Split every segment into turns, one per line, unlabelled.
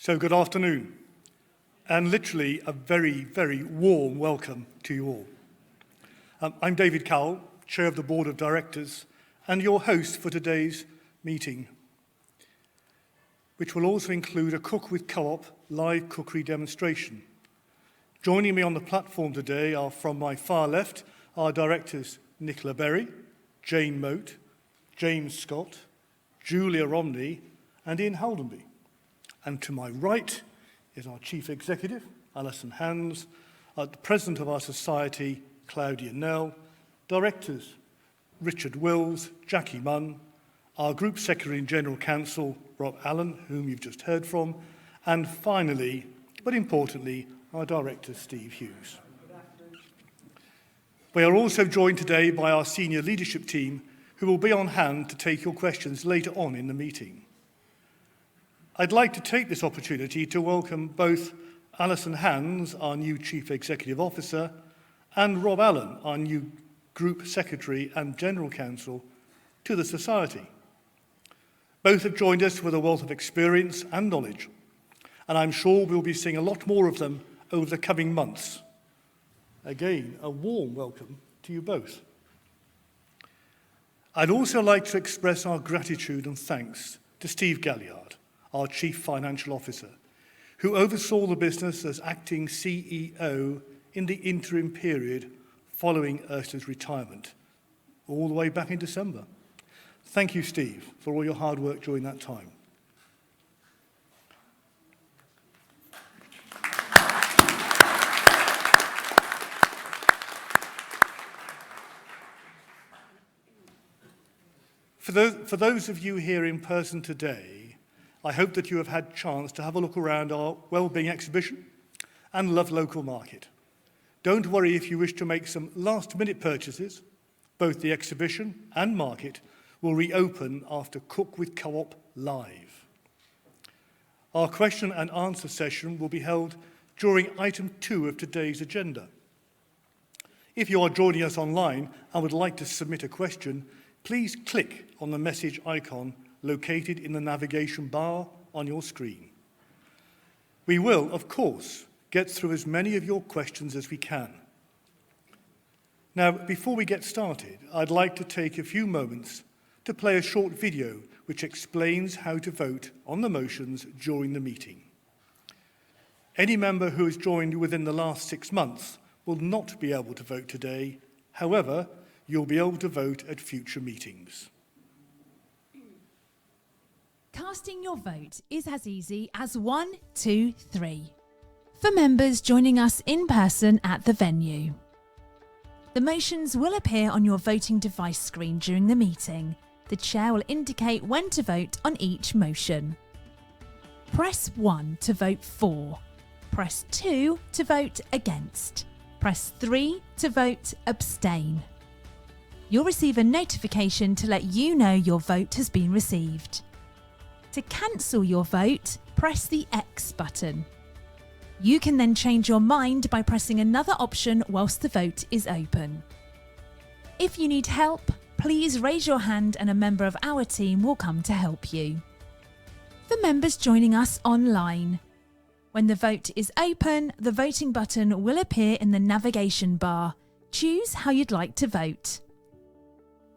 So good afternoon, and literally a very, very warm welcome to you all. I'm David Cowell, Chair of the Board of Directors, and your host for today's meeting, which will also include a Cook with Co-op live cookery demonstration. Joining me on the platform today are, from my far left, our directors Nicola Berry, Jane Moat, James Scott, Julia Romney, and Ian Haldenby. And to my right is our Chief Executive, Alison Hands, the President of our Society, Claudia Nell, Directors, Richard Wills, Jackie Munn, our Group Secretary and General Counsel, Rob Allen, whom you've just heard from, and finally, but importantly, our Director, Steve Hughes. We are also joined today by our senior leadership team, who will be on hand to take your questions later on in the meeting. I'd like to take this opportunity to welcome both Alison Hands, our new Chief Executive Officer, and Rob Allen, our new Group Secretary and General Counsel, to the Society. Both have joined us with a wealth of experience and knowledge, and I'm sure we'll be seeing a lot more of them over the coming months. Again, a warm welcome to you both. I'd also like to express our gratitude and thanks to Steve Galliard, our Chief Financial Officer, who oversaw the business as acting CEO in the interim period following Ursula's retirement, all the way back in December. Thank you, Steve, for all your hard work during that time. For those of you here in person today, I hope that you have had a chance to have a look around our wellbeing exhibition and Love Local Market. Don't worry if you wish to make some last-minute purchases. Both the exhibition and market will reopen after Cook with Co-op Live. Our question and answer session will be held during item 2 of today's agenda. If you are joining us online and would like to submit a question, please click on the message icon located in the navigation bar on your screen. We will, of course, get through as many of your questions as we can. Now, before we get started, I'd like to take a few moments to play a short video which explains how to vote on the motions during the meeting. Any member who has joined within the last 6 months will not be able to vote today. However, you'll be able to vote at future meetings.
Casting your vote is as easy as 1, 2, 3. For members joining us in person at the venue, the motions will appear on your voting device screen during the meeting. The chair will indicate when to vote on each motion. Press 1 to vote for. Press 2 to vote against. Press 3 to vote abstain. You'll receive a notification to let you know your vote has been received. To cancel your vote, press the X button. You can then change your mind by pressing another option whilst the vote is open. If you need help, please raise your hand and a member of our team will come to help you. For members joining us online, when the vote is open, the voting button will appear in the navigation bar. Choose how you'd like to vote.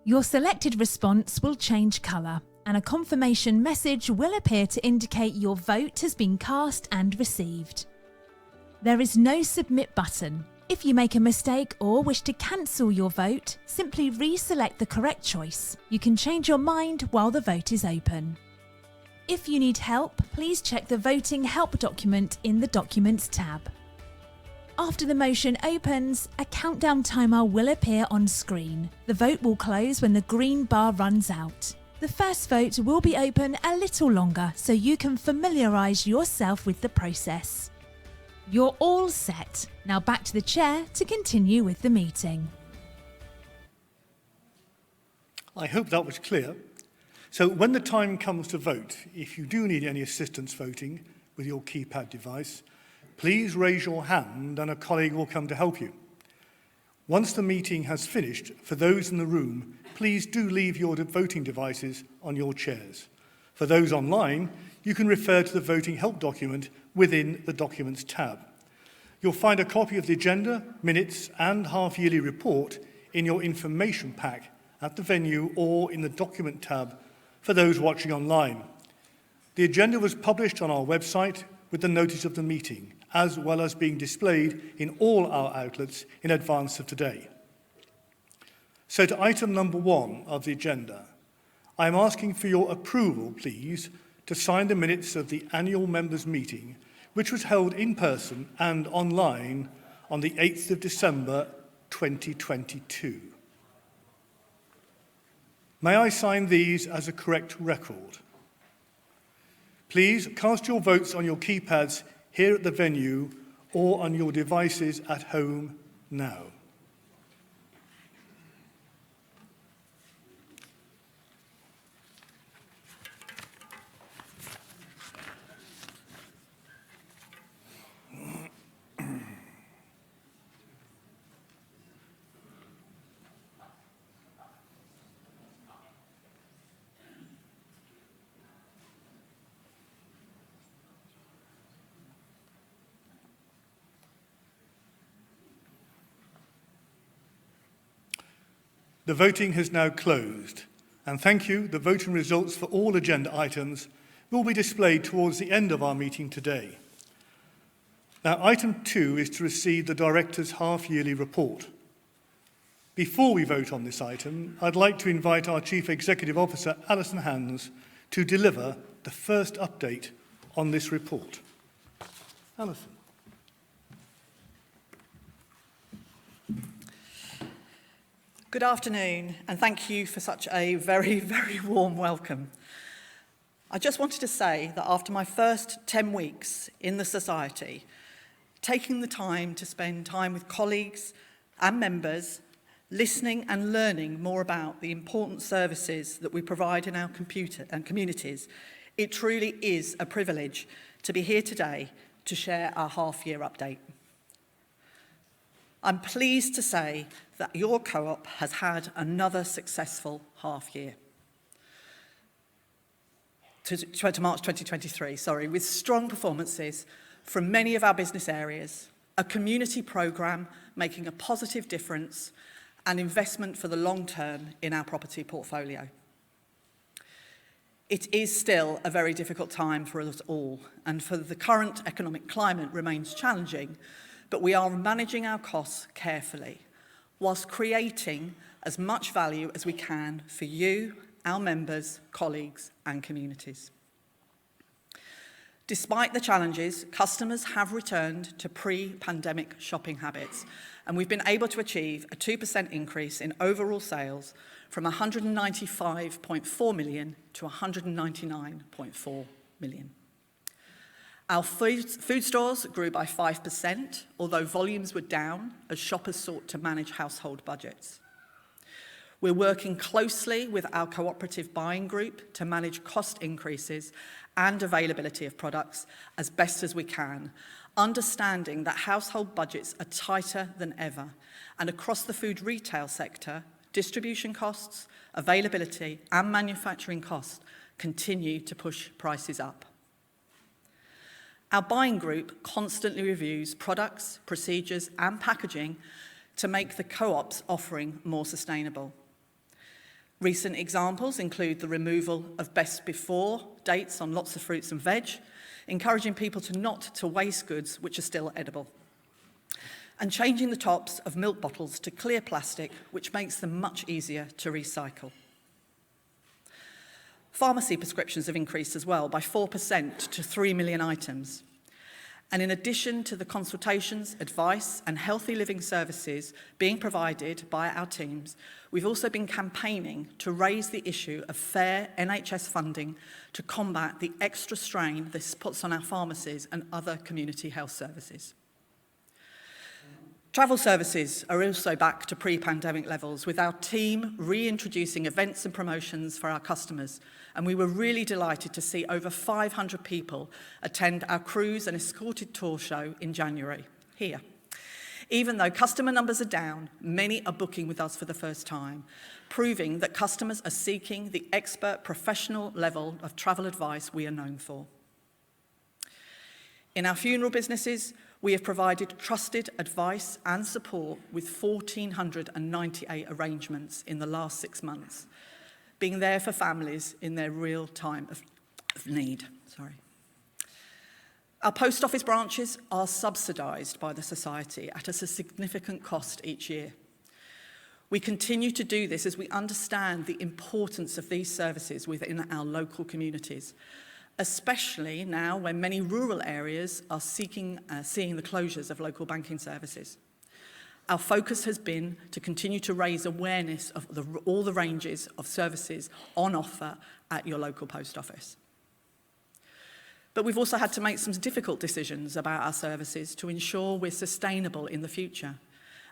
Your selected response will change colour, and a confirmation message will appear to indicate your vote has been cast and received. There is no submit button. If you make a mistake or wish to cancel your vote, simply reselect the correct choice. You can change your mind while the vote is open. If you need help, please check the voting help document in the Documents tab. After the motion opens, a countdown timer will appear on screen. The vote will close when the green bar runs out. The first vote will be open a little longer so you can familiarise yourself with the process. You're all set. Now back to the chair to continue with the meeting.
I hope that was clear. So when the time comes to vote, if you do need any assistance voting with your keypad device, please raise your hand and a colleague will come to help you. Once the meeting has finished, for those in the room, please do leave your voting devices on your chairs. For those online, you can refer to the voting help document within the Documents tab. You'll find a copy of the agenda, minutes and half-yearly report in your information pack at the venue or in the Document tab for those watching online. The agenda was published on our website with the notice of the meeting, as well as being displayed in all our outlets in advance of today. So to item number 1 of the agenda, I am asking for your approval, please, to sign the minutes of the annual members' meeting, which was held in person and online on the 8th of December 2022. May I sign these as a correct record? Please cast your votes on your keypads here at the venue or on your devices at home now. The voting has now closed, and thank you. The voting results for all agenda items will be displayed towards the end of our meeting today. Now, item 2 is to receive the Director's half-yearly report. Before we vote on this item, I'd like to invite our Chief Executive Officer, Alison Hands, to deliver the first update on this report. Alison.
Good afternoon, and thank you for such a very, very warm welcome. I just wanted to say that after my first 10 weeks in the Society, taking the time to spend time with colleagues and members, listening and learning more about the important services that we provide in our communities, it truly is a privilege to be here today to share our half-year update. I'm pleased to say that your co-op has had another successful half-year. To March 2023, with strong performances from many of our business areas, a community programme making a positive difference, and investment for the long term in our property portfolio. It is still a very difficult time for us all, and for the current economic climate remains challenging, but we are managing our costs carefully, whilst creating as much value as we can for you, our members, colleagues, and communities. Despite the challenges, customers have returned to pre-pandemic shopping habits, and we've been able to achieve a 2% increase in overall sales from 195.4 million to 199.4 million. Our food stores grew by 5%, although volumes were down as shoppers sought to manage household budgets. We're working closely with our cooperative buying group to manage cost increases and availability of products as best as we can, understanding that household budgets are tighter than ever, and across the food retail sector, distribution costs, availability, and manufacturing costs continue to push prices up. Our buying group constantly reviews products, procedures, and packaging to make the co-op's offering more sustainable. Recent examples include the removal of best before dates on lots of fruits and veg, encouraging people not to waste goods which are still edible, and changing the tops of milk bottles to clear plastic, which makes them much easier to recycle. Pharmacy prescriptions have increased as well by 4% to 3 million items. And in addition to the consultations, advice and healthy living services being provided by our teams, we've also been campaigning to raise the issue of fair NHS funding to combat the extra strain this puts on our pharmacies and other community health services. Travel services are also back to pre-pandemic levels, with our team reintroducing events and promotions for our customers, and we were really delighted to see over 500 people attend our cruise and escorted tour show in January here. Even though customer numbers are down, many are booking with us for the first time, proving that customers are seeking the expert professional level of travel advice we are known for. In our funeral businesses, we have provided trusted advice and support with 1,498 arrangements in the last 6 months, being there for families in their real time of need. Our post office branches are subsidised by the Society at a significant cost each year. We continue to do this as we understand the importance of these services within our local communities, especially now when many rural areas are seeing the closures of local banking services. Our focus has been to continue to raise awareness of all the ranges of services on offer at your local post office. But we've also had to make some difficult decisions about our services to ensure we're sustainable in the future.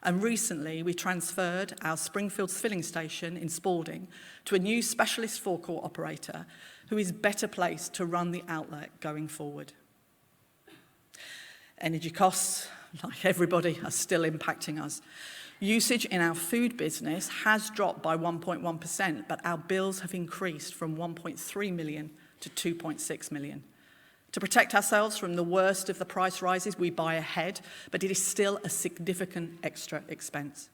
And recently, we transferred our Springfields filling station in Spalding to a new specialist forecourt operator who is better placed to run the outlet going forward. Energy costs, like everybody, are still impacting us. Usage in our food business has dropped by 1.1%, but our bills have increased from 1.3 million to 2.6 million. To protect ourselves from the worst of the price rises, we buy ahead, but it is still a significant extra expense.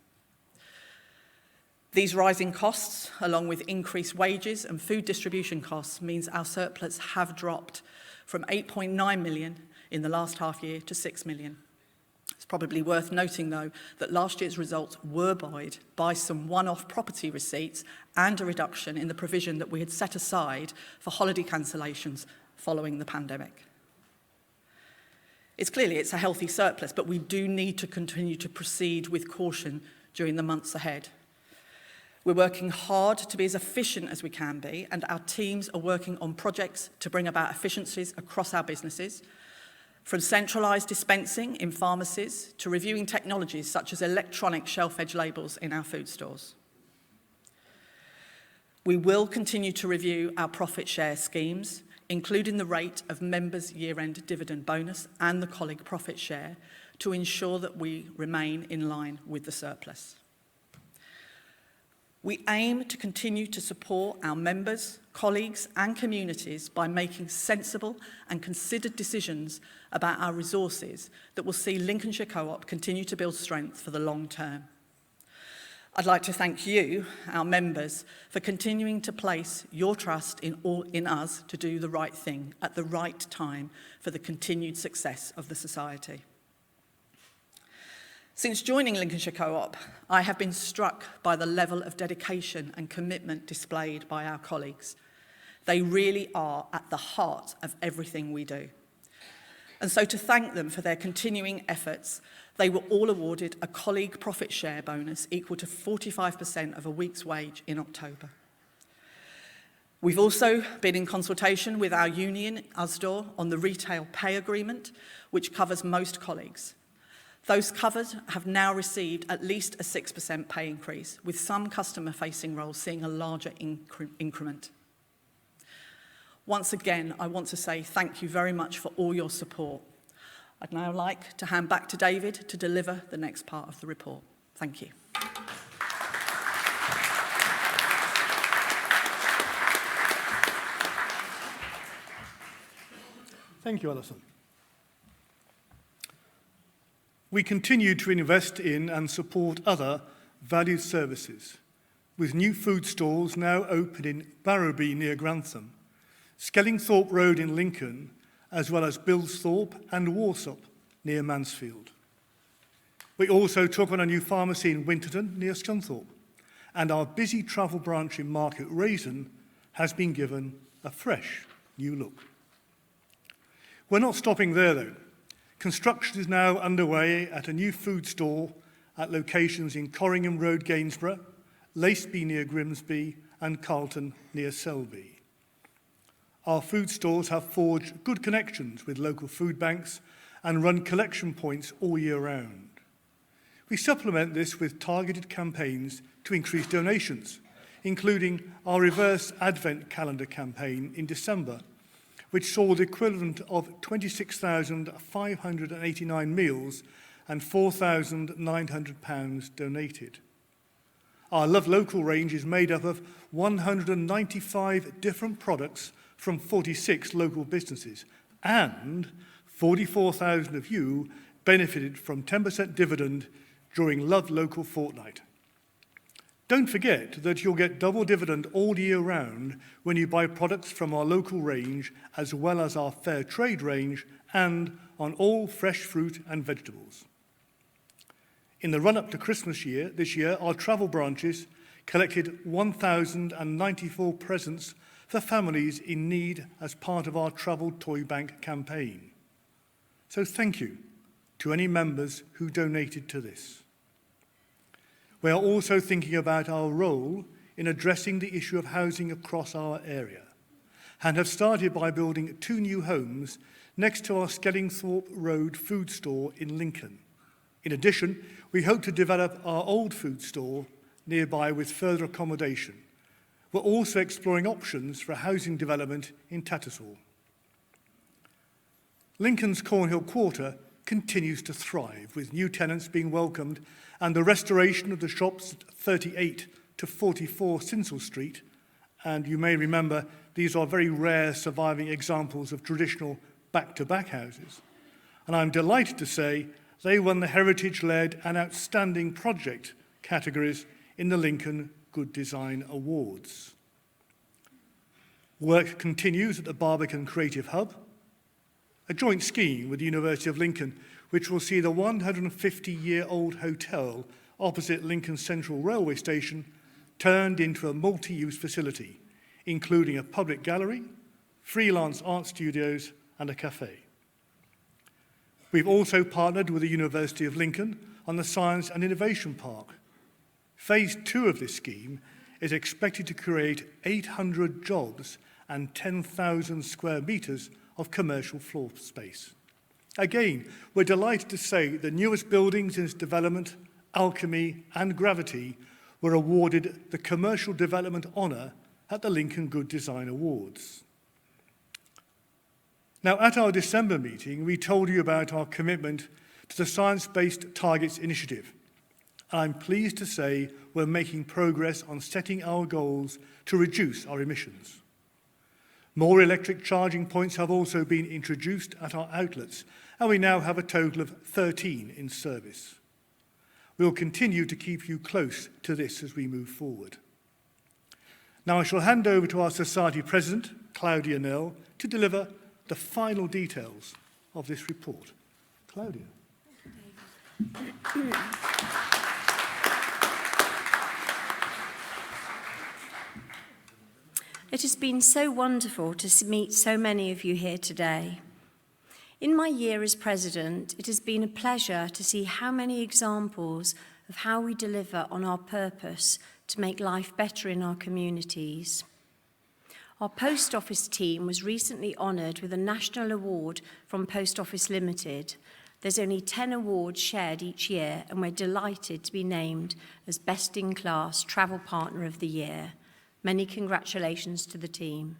These rising costs, along with increased wages and food distribution costs, means our surplus have dropped from 8.9 million in the last half year to 6 million. It's probably worth noting, though, that last year's results were buoyed by some one-off property receipts and a reduction in the provision that we had set aside for holiday cancellations following the pandemic. It's a healthy surplus, but we do need to continue to proceed with caution during the months ahead. We're working hard to be as efficient as we can be, and our teams are working on projects to bring about efficiencies across our businesses, from centralised dispensing in pharmacies to reviewing technologies such as electronic shelf-edge labels in our food stores. We will continue to review our profit share schemes, including the rate of members' year-end dividend bonus and the colleague profit share, to ensure that we remain in line with the surplus. We aim to continue to support our members, colleagues and communities by making sensible and considered decisions about our resources that will see Lincolnshire Co-op continue to build strength for the long term. I'd like to thank you, our members, for continuing to place your trust in us to do the right thing at the right time for the continued success of the Society. Since joining Lincolnshire Co-op, I have been struck by the level of dedication and commitment displayed by our colleagues. They really are at the heart of everything we do. And so to thank them for their continuing efforts, they were all awarded a colleague profit share bonus equal to 45% of a week's wage in October. We've also been in consultation with our union, USDOR, on the retail pay agreement, which covers most colleagues. Those covered have now received at least a 6% pay increase, with some customer-facing roles seeing a larger increment. Once again, I want to say thank you very much for all your support. I'd now like to hand back to David to deliver the next part of the report. Thank you.
Thank you, Alison. We continue to invest in and support other valued services, with new food stalls now open in Barrowby near Grantham, Skellingthorpe Road in Lincoln, as well as Billsthorpe and Warsop near Mansfield. We also took on a new pharmacy in Winterton near Scunthorpe, and our busy travel branch in Market Raisin has been given a fresh new look. We're not stopping there, though. Construction is now underway at a new food store at locations in Corringham Road, Gainsborough, Laceby near Grimsby, and Carlton near Selby. Our food stores have forged good connections with local food banks and run collection points all year round. We supplement this with targeted campaigns to increase donations, including our reverse Advent calendar campaign in December, which saw the equivalent of 26,589 meals and £4,900 donated. Our Love Local range is made up of 195 different products from 46 local businesses and 44,000 of you benefited from 10% dividend during Love Local Fortnight. Don't forget that you'll get double dividend all year round when you buy products from our local range as well as our fair trade range and on all fresh fruit and vegetables. In the run-up to Christmas this year, our travel branches collected 1,094 presents for families in need as part of our Travel Toy Bank campaign. So thank you to any members who donated to this. We are also thinking about our role in addressing the issue of housing across our area and have started by building 2 new homes next to our Skellingthorpe Road food store in Lincoln. In addition, we hope to develop our old food store nearby with further accommodation. We're also exploring options for housing development in Tattersall. Lincoln's Cornhill Quarter continues to thrive, with new tenants being welcomed and the restoration of the shops at 38 to 44 Sinsel Street. And you may remember, these are very rare surviving examples of traditional back-to-back houses. And I'm delighted to say they won the Heritage-led and Outstanding Project categories in the Lincoln Good Design Awards. Work continues at the Barbican Creative Hub, a joint scheme with the University of Lincoln, which will see the 150-year-old hotel opposite Lincoln Central Railway Station turned into a multi-use facility, including a public gallery, freelance art studios, and a cafe. We've also partnered with the University of Lincoln on the Science and Innovation Park. Phase 2 of this scheme is expected to create 800 jobs and 10,000 square metres of commercial floor space. Again, we're delighted to say the newest buildings in its development, Alchemy and Gravity, were awarded the Commercial Development Honour at the Lincoln Good Design Awards. Now, at our December meeting, we told you about our commitment to the Science Based Targets Initiative. I'm pleased to say we're making progress on setting our goals to reduce our emissions. More electric charging points have also been introduced at our outlets, and we now have a total of 13 in service. We'll continue to keep you close to this as we move forward. Now I shall hand over to our Society President, Claudia Nell, to deliver the final details of this report. Claudia.
It has been so wonderful to meet so many of you here today. In my year as president, it has been a pleasure to see how many examples of how we deliver on our purpose to make life better in our communities. Our post office team was recently honoured with a national award from Post Office Limited. There's only 10 awards shared each year, and we're delighted to be named as Best in Class Travel Partner of the Year. Many congratulations to the team.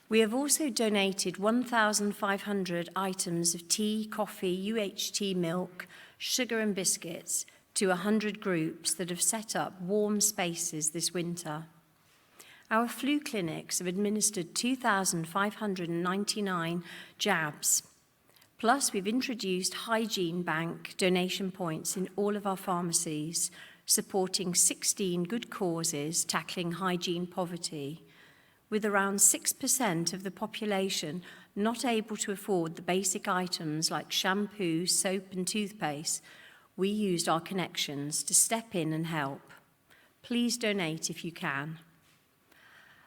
We have also donated 1,500 items of tea, coffee, UHT milk, sugar and biscuits to 100 groups that have set up warm spaces this winter. Our flu clinics have administered 2,599 jabs. Plus, we've introduced hygiene bank donation points in all of our pharmacies, supporting 16 good causes tackling hygiene poverty. With around 6% of the population not able to afford the basic items like shampoo, soap and toothpaste, we used our connections to step in and help. Please donate if you can.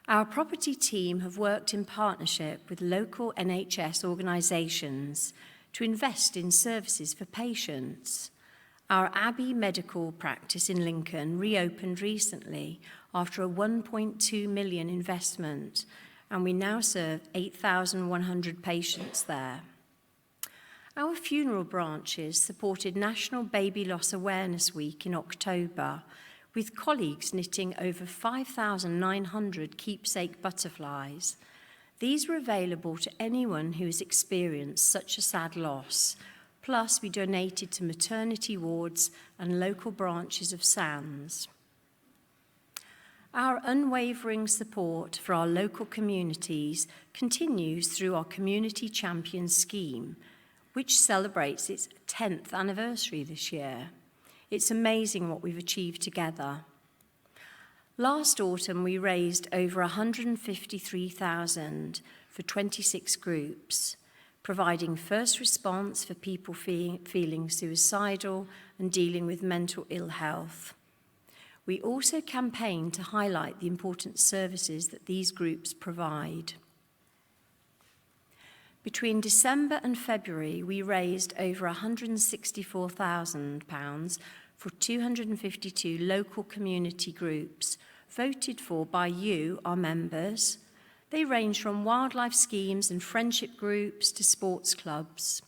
Our property team have worked in partnership with local NHS organisations to invest in services for patients. Our Abbey medical practice in Lincoln reopened recently after a 1.2 million investment, and we now serve 8,100 patients there. Our funeral branches supported National Baby Loss Awareness Week in October, with colleagues knitting over 5,900 keepsake butterflies. These were available to anyone who has experienced such a sad loss. Plus, we donated to maternity wards and local branches of SANS. Our unwavering support for our local communities continues through our Community Champions scheme, which celebrates its 10th anniversary this year. It's amazing what we've achieved together. Last autumn, we raised over 153,000 for 26 groups, providing first response for people feeling suicidal and dealing with mental ill health. We also campaigned to highlight the important services that these groups provide. Between December and February, we raised over £164,000 for 252 local community groups, voted for by you, our members. They range from wildlife schemes and friendship groups to sports clubs.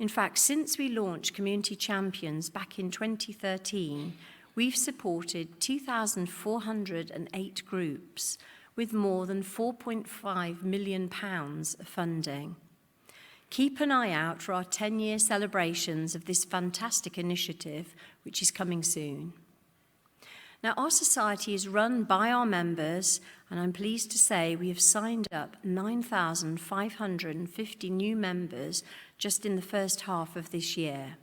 In fact, since we launched Community Champions back in 2013, we've supported 2,408 groups with more than £4.5 million of funding. Keep an eye out for our 10-year celebrations of this fantastic initiative, which is coming soon. Now, our society is run by our members, and I'm pleased to say we have signed up 9,550 new members just in the first half of this year.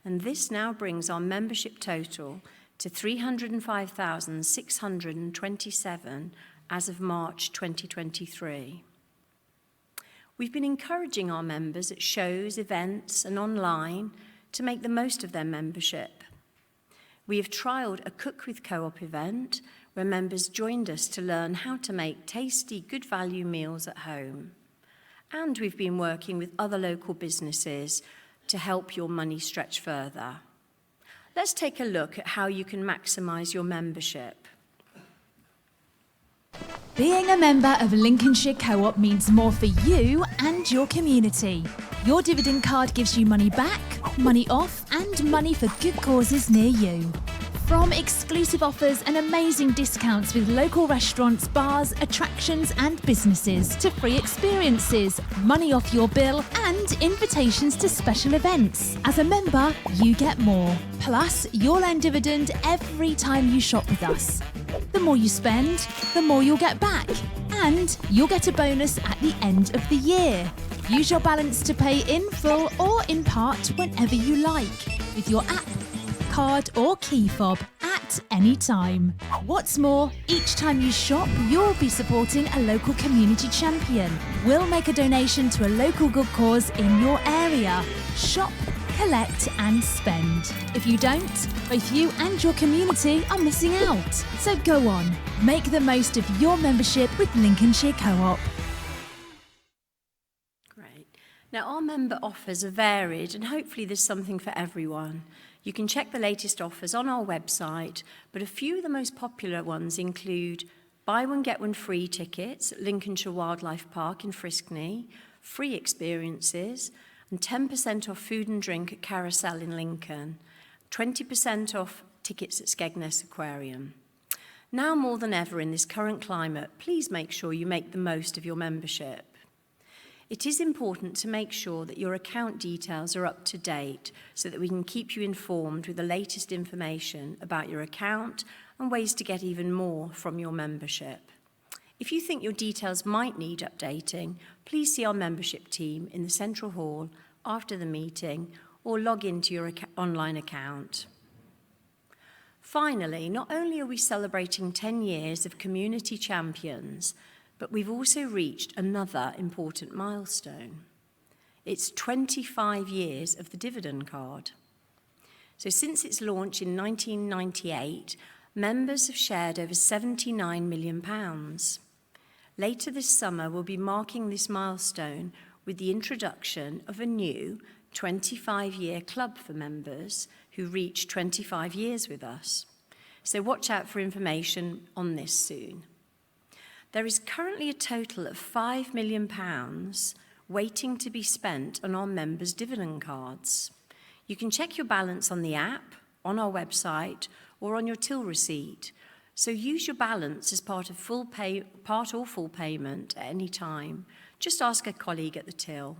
And this now brings our membership total to 305,627 as of March 2023. We've been encouraging our members at shows, events, and online to make the most of their membership. We have trialled a Cook with Co-op event where members joined us to learn how to make tasty, good value meals at home. And we've been working with other local businesses to help your money stretch further. Let's take a look at how you can maximise your membership.
Being a member of Lincolnshire Co-op means more for you and your community. Your dividend card gives you money back, money off, and money for good causes near you. From exclusive offers and amazing discounts with local restaurants, bars, attractions and businesses, to free experiences, money off your bill and invitations to special events. As a member, you get more. Plus, you'll earn dividend every time you shop with us. The more you spend, the more you'll get back. And you'll get a bonus at the end of the year. Use your balance to pay in full or in part whenever you like, with your app, card or key fob at any time. What's more, each time you shop, you'll be supporting a local community champion. We'll make a donation to a local good cause in your area. Shop, collect and spend. If you don't, both you and your community are missing out. So go on, make the most of your membership with Lincolnshire Co-op.
Great. Now, our member offers are varied and hopefully there's something for everyone. You can check the latest offers on our website, but a few of the most popular ones include buy one get one free tickets at Lincolnshire Wildlife Park in Friskney, free experiences, and 10% off food and drink at Carousel in Lincoln, 20% off tickets at Skegness Aquarium. Now more than ever in this current climate, please make sure you make the most of your membership. It is important to make sure that your account details are up to date so that we can keep you informed with the latest information about your account and ways to get even more from your membership. If you think your details might need updating, please see our membership team in the Central Hall after the meeting or log into your online account. Finally, not only are we celebrating 10 years of Community Champions, but we've also reached another important milestone. It's 25 years of the dividend card. So since its launch in 1998, members have shared over £79 million. Later this summer, we'll be marking this milestone with the introduction of a new 25-year club for members who reach 25 years with us. So watch out for information on this soon. There is currently a total of £5 million waiting to be spent on our members' dividend cards. You can check your balance on the app, on our website, or on your till receipt. So use your balance as part or full payment at any time. Just ask a colleague at the till.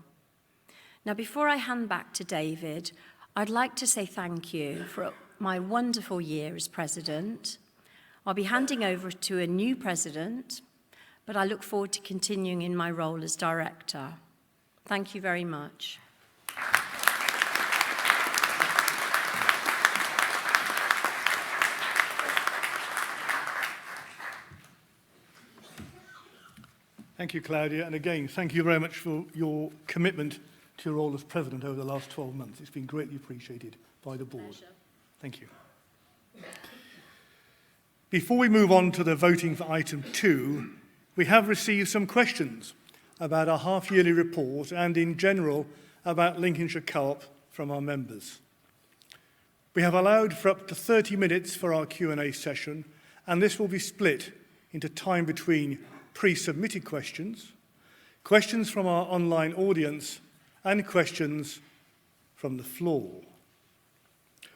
Now, before I hand back to David, I'd like to say thank you for my wonderful year as president. I'll be handing over to a new president, but I look forward to continuing in my role as director. Thank you very much.
Thank you, Claudia. And again, thank you very much for your commitment to your role as president over the last 12 months. It's been greatly appreciated by the board.
Pleasure.
Thank you. Before we move on to the voting for item 2, we have received some questions about our half-yearly report and in general about Lincolnshire Co-op from our members. We have allowed for up to 30 minutes for our Q&A session, and this will be split into time between pre-submitted questions, questions from our online audience, and questions from the floor.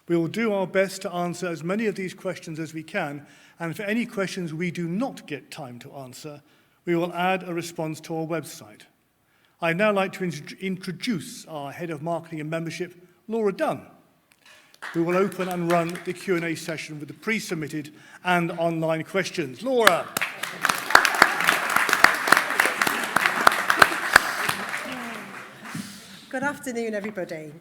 We will do our best to answer as many of these questions as we can, and for any questions we do not get time to answer, we will add a response to our website. I'd now like to introduce our Head of Marketing and Membership, Laura Dunn, who will open and run the Q&A session with the pre-submitted and online questions. Laura.
Good afternoon, everybody.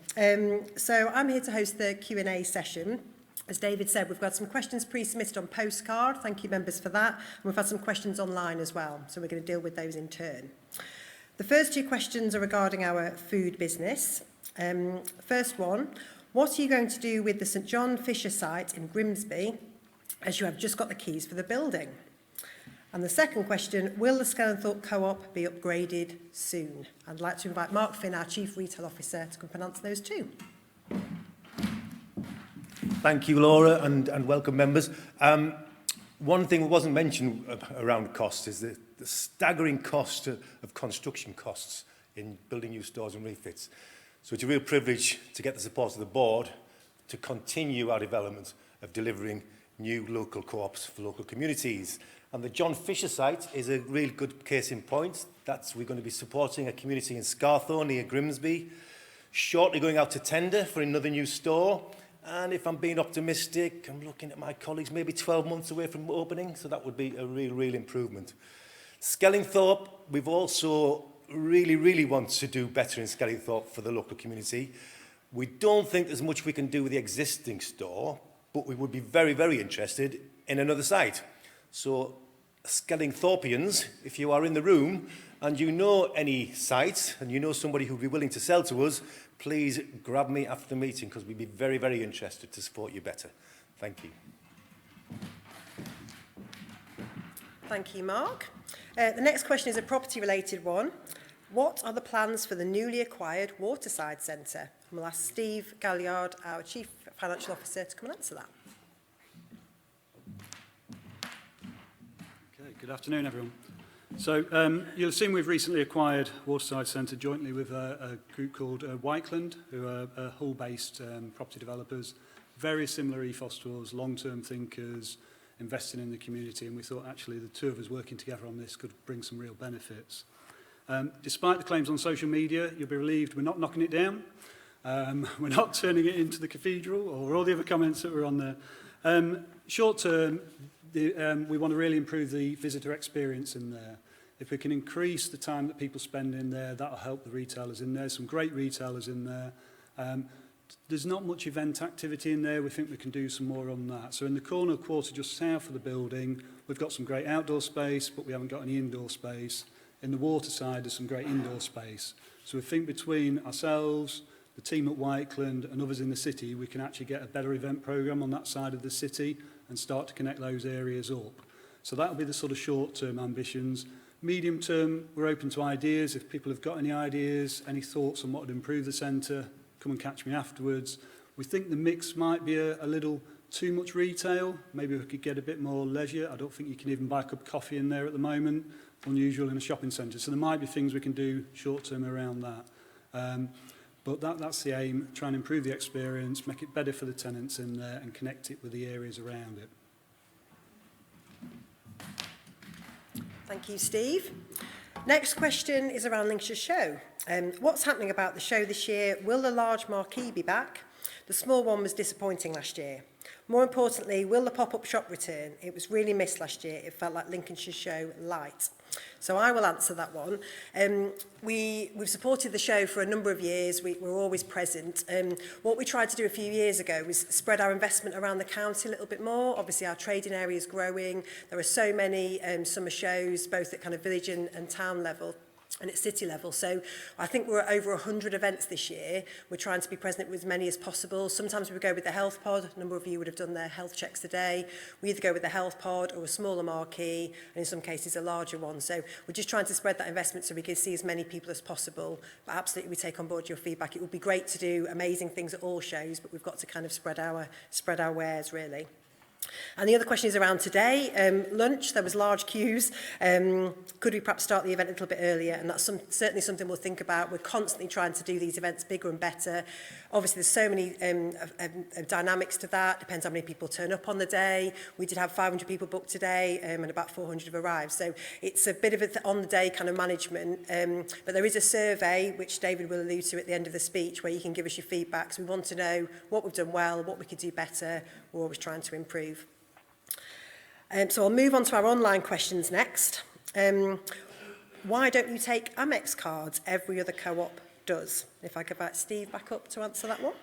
So I'm here to host the Q&A session. As David said, we've got some questions pre-submitted on postcard. Thank you, members, for that. And we've had some questions online as well, so we're going to deal with those in turn. The first 2 questions are regarding our food business. First one, what are you going to do with the St John Fisher site in Grimsby, as you have just got the keys for the building? And the second question, will the Skellenthorpe Co-op be upgraded soon? I'd like to invite Mark Finn, our Chief Retail Officer, to come and answer those too.
Thank you, Laura, and welcome, members. One thing that wasn't mentioned around costs is the staggering cost of construction costs in building new stores and refits. So it's a real privilege to get the support of the board to continue our development of delivering new local co-ops for local communities. And the John Fisher site is a real good case in point. We're going to be supporting a community in Scarthorne near Grimsby, shortly going out to tender for another new store. And if I'm being optimistic, I'm looking at my colleagues, maybe 12 months away from opening, so that would be a real improvement. Skellenthorpe, we've also really want to do better in Skellenthorpe for the local community. We don't think there's much we can do with the existing store, but we would be very interested in another site. So, Skellenthorpians, if you are in the room and you know any sites and you know somebody who would be willing to sell to us, please grab me after the meeting because we'd be very interested to support you better. Thank you.
Thank you, Mark. The next question is a property-related one. What are the plans for the newly acquired Waterside Centre? And we'll ask Steve Galliard, our Chief Financial Officer, to come and answer that.
Okay, good afternoon, everyone. So you'll have seen we've recently acquired Waterside Centre jointly with a group called Whiteland, who are Hull-based property developers. Very similar ethos to us, long-term thinkers, investing in the community, and we thought actually the two of us working together on this could bring some real benefits. Despite the claims on social media, you'll be relieved we're not knocking it down. We're not turning it into the cathedral or all the other comments that were on there. Short term, we want to really improve the visitor experience in there. If we can increase the time that people spend in there, that'll help the retailers in there. Some great retailers in there. There's not much event activity in there. We think we can do some more on that. So in the corner quarter just south of the building, we've got some great outdoor space, but we haven't got any indoor space. In the waterside, there's some great indoor space. So we think between ourselves, the team at Whiteland and others in the city, we can actually get a better event programme on that side of the city and start to connect those areas up. So that'll be the sort of short-term ambitions. Medium term, we're open to ideas. If people have got any ideas, any thoughts on what would improve the centre, come and catch me afterwards. We think the mix might be a little too much retail. Maybe we could get a bit more leisure. I don't think you can even buy a cup of coffee in there at the moment. Unusual in a shopping centre. So there might be things we can do short-term around that. But that's the aim, try and improve the experience, make it better for the tenants in there and connect it with the areas around it.
Thank you, Steve. Next question is around Lincolnshire Show. What's happening about the show this year? Will the large marquee be back? The small one was disappointing last year. More importantly, will the pop-up shop return? It was really missed last year. It felt like Lincolnshire show light. So I will answer that one. We've supported the show for a number of years. We're always present. What we tried to do a few years ago was spread our investment around the county a little bit more. Obviously, our trading area is growing. There are so many summer shows, both at kind of village and town level and at city level. So I think we're at over 100 events this year. We're trying to be present with as many as possible. Sometimes we go with the health pod. A number of you would have done their health checks today. We either go with the health pod or a smaller marquee, and in some cases a larger one. So we're just trying to spread that investment so we can see as many people as possible. But absolutely, we take on board your feedback. It would be great to do amazing things at all shows, but we've got to kind of spread our wares, really. And the other question is around today. Lunch, there was large queues. Could we perhaps start the event a little bit earlier? And that's certainly something we'll think about. We're constantly trying to do these events bigger and better. Obviously, there's so many dynamics to that. Depends how many people turn up on the day. We did have 500 people booked today, and about 400 have arrived. So it's a bit of an on-the-day kind of management. But there is a survey, which David will allude to at the end of the speech, where you can give us your feedback. So we want to know what we've done well, what we could do better. We're always trying to improve. So I'll move on to our online questions next. Why don't you take Amex cards? Every other co-op does. If I could invite Steve back up to answer that one.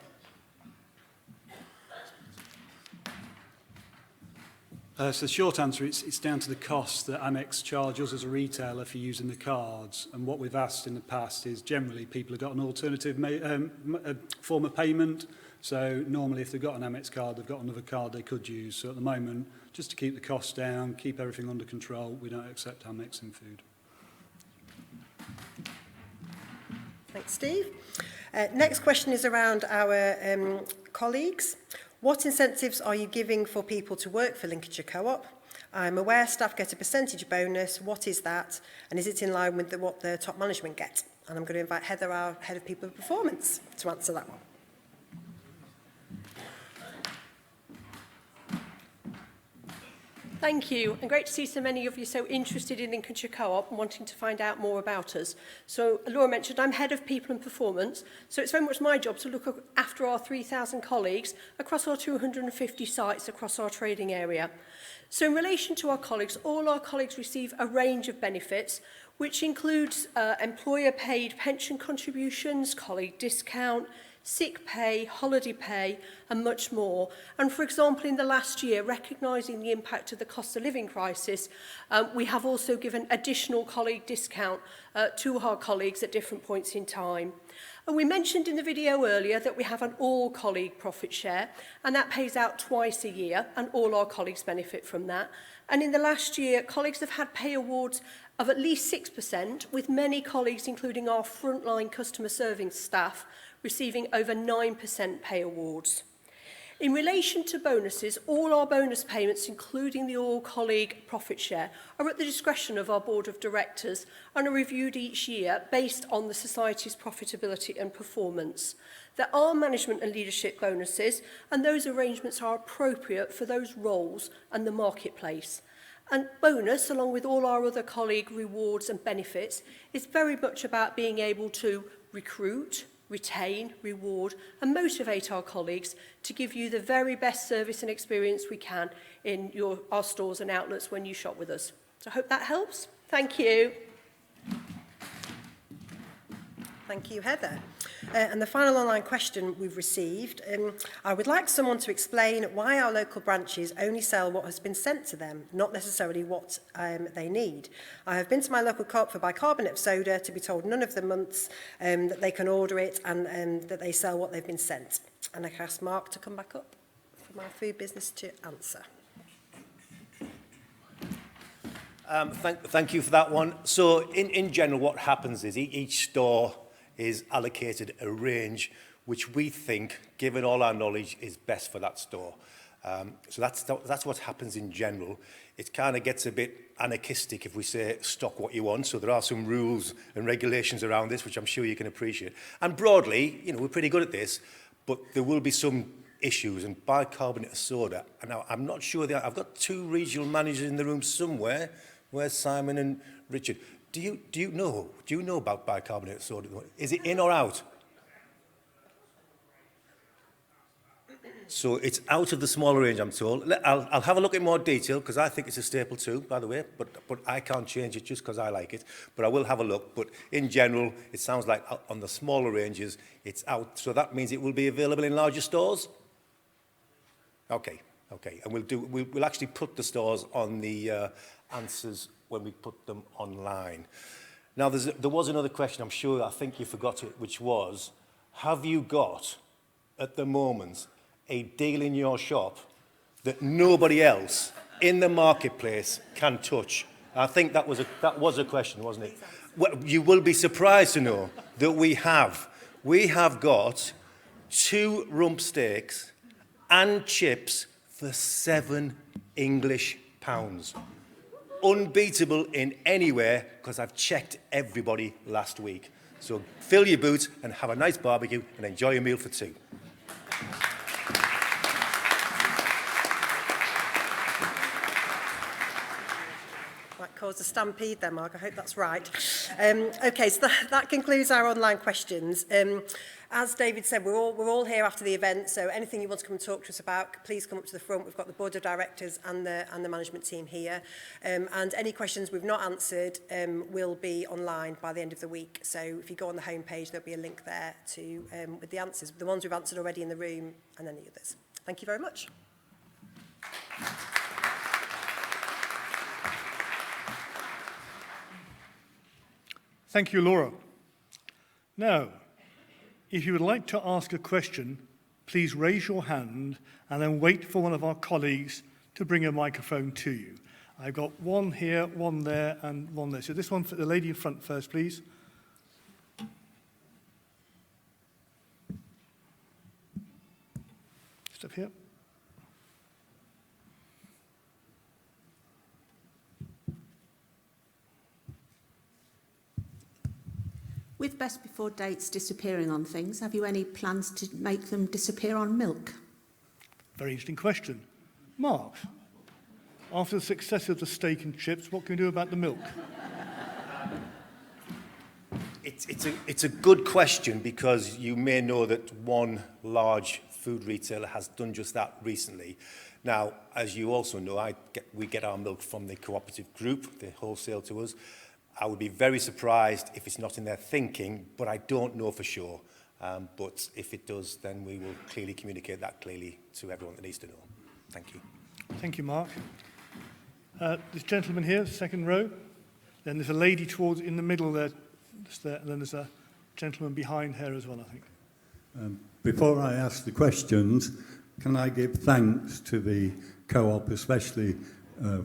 So the short answer, it's down to the cost that Amex charge us as a retailer for using the cards. And what we've asked in the past is generally people have got an alternative form of payment. So normally if they've got an Amex card, they've got another card they could use. So at the moment, just to keep the costs down, keep everything under control, we don't accept Amex in food.
Thanks, Steve. Next question is around our colleagues. What incentives are you giving for people to work for Lincolnshire Co-op? I'm aware staff get a percentage bonus. What is that? And is it in line with what the top management get? And I'm going to invite Heather, our Head of People Performance, to answer that one.
Thank you, and great to see so many of you so interested in Lincolnshire Co-op and wanting to find out more about us. So Laura mentioned I'm Head of People and Performance, so it's very much my job to look after our 3,000 colleagues across our 250 sites across our trading area. So in relation to our colleagues, all our colleagues receive a range of benefits, which includes employer-paid pension contributions, colleague discount, sick pay, holiday pay, and much more. And for example, in the last year, recognising the impact of the cost of living crisis, we have also given additional colleague discount to our colleagues at different points in time. And we mentioned in the video earlier that we have an all-colleague profit share, and that pays out twice a year, and all our colleagues benefit from that. And in the last year, colleagues have had pay awards of at least 6%, with many colleagues, including our frontline customer service staff, receiving over 9% pay awards. In relation to bonuses, all our bonus payments, including the all-colleague profit share, are at the discretion of our Board of Directors and are reviewed each year based on the Society's profitability and performance. There are management and leadership bonuses, and those arrangements are appropriate for those roles and the marketplace. And bonus, along with all our other colleague rewards and benefits, is very much about being able to recruit, retain, reward and motivate our colleagues to give you the very best service and experience we can in our stores and outlets when you shop with us. So I hope that helps. Thank you.
Thank you, Heather. And the final online question we've received, I would like someone to explain why our local branches only sell what has been sent to them, not necessarily what they need. I have been to my local co-op for bicarbonate of soda to be told none of the months that they can order it and that they sell what they've been sent. And I can ask Mark to come back up from our food business to answer.
Thank you for that one. So in general, what happens is each store is allocated a range which we think, given all our knowledge, is best for that store. So that's what happens in general. It kind of gets a bit anarchistic if we say stock what you want. So there are some rules and regulations around this, which I'm sure you can appreciate. And broadly, you know, we're pretty good at this, but there will be some issues. And bicarbonate of soda, and now I'm not sure I've got two regional managers in the room somewhere. Where's Simon and Richard? Do you know about bicarbonate of soda? Is it in or out? So it's out of the smaller range, I'm told. I'll have a look in more detail, because I think it's a staple too, by the way, but I can't change it just because I like it. But I will have a look. But in general, it sounds like on the smaller ranges, it's out. So that means it will be available in larger stores? Okay. And we'll actually put the stores on the answers when we put them online. Now, there was another question, I think you forgot it, which was, have you got, at the moment, a deal in your shop that nobody else in the marketplace can touch? I think that was a question, wasn't it? Well, you will be surprised to know that we have got 2 rump steaks and chips for £7 English. Unbeatable in anywhere, because I've checked everybody last week. So fill your boots and have a nice barbecue and enjoy a meal for 2.
That caused a stampede there, Mark. I hope that's right. Okay, so that concludes our online questions. As David said, we're all here after the event, so anything you want to come and talk to us about, please come up to the front. We've got the board of directors and the management team here. And any questions we've not answered will be online by the end of the week. So if you go on the homepage, there'll be a link there to with the answers, the ones we've answered already in the room, and then the others. Thank you very much.
Thank you, Laura. Now, if you would like to ask a question, please raise your hand and then wait for one of our colleagues to bring a microphone to you. I've got one here, one there, and one there. So this one for the lady in front first, please. Just up here.
With best before dates disappearing on things, have you any plans to make them disappear on milk?
Very interesting question. Mark, after the success of the steak and chips, what can we do about the milk?
It's a good question, because you may know that one large food retailer has done just that recently. Now, as you also know, we get our milk from the cooperative group. They wholesale to us. I would be very surprised if it's not in their thinking, but I don't know for sure. But if it does, then we will clearly communicate that clearly to everyone that needs to know. Thank you.
Thank you, Mark. This gentleman here, second row. Then there's a lady towards in the middle there, and then there's a gentleman behind her as well, I think.
Before I ask the questions, can I give thanks to the co-op, especially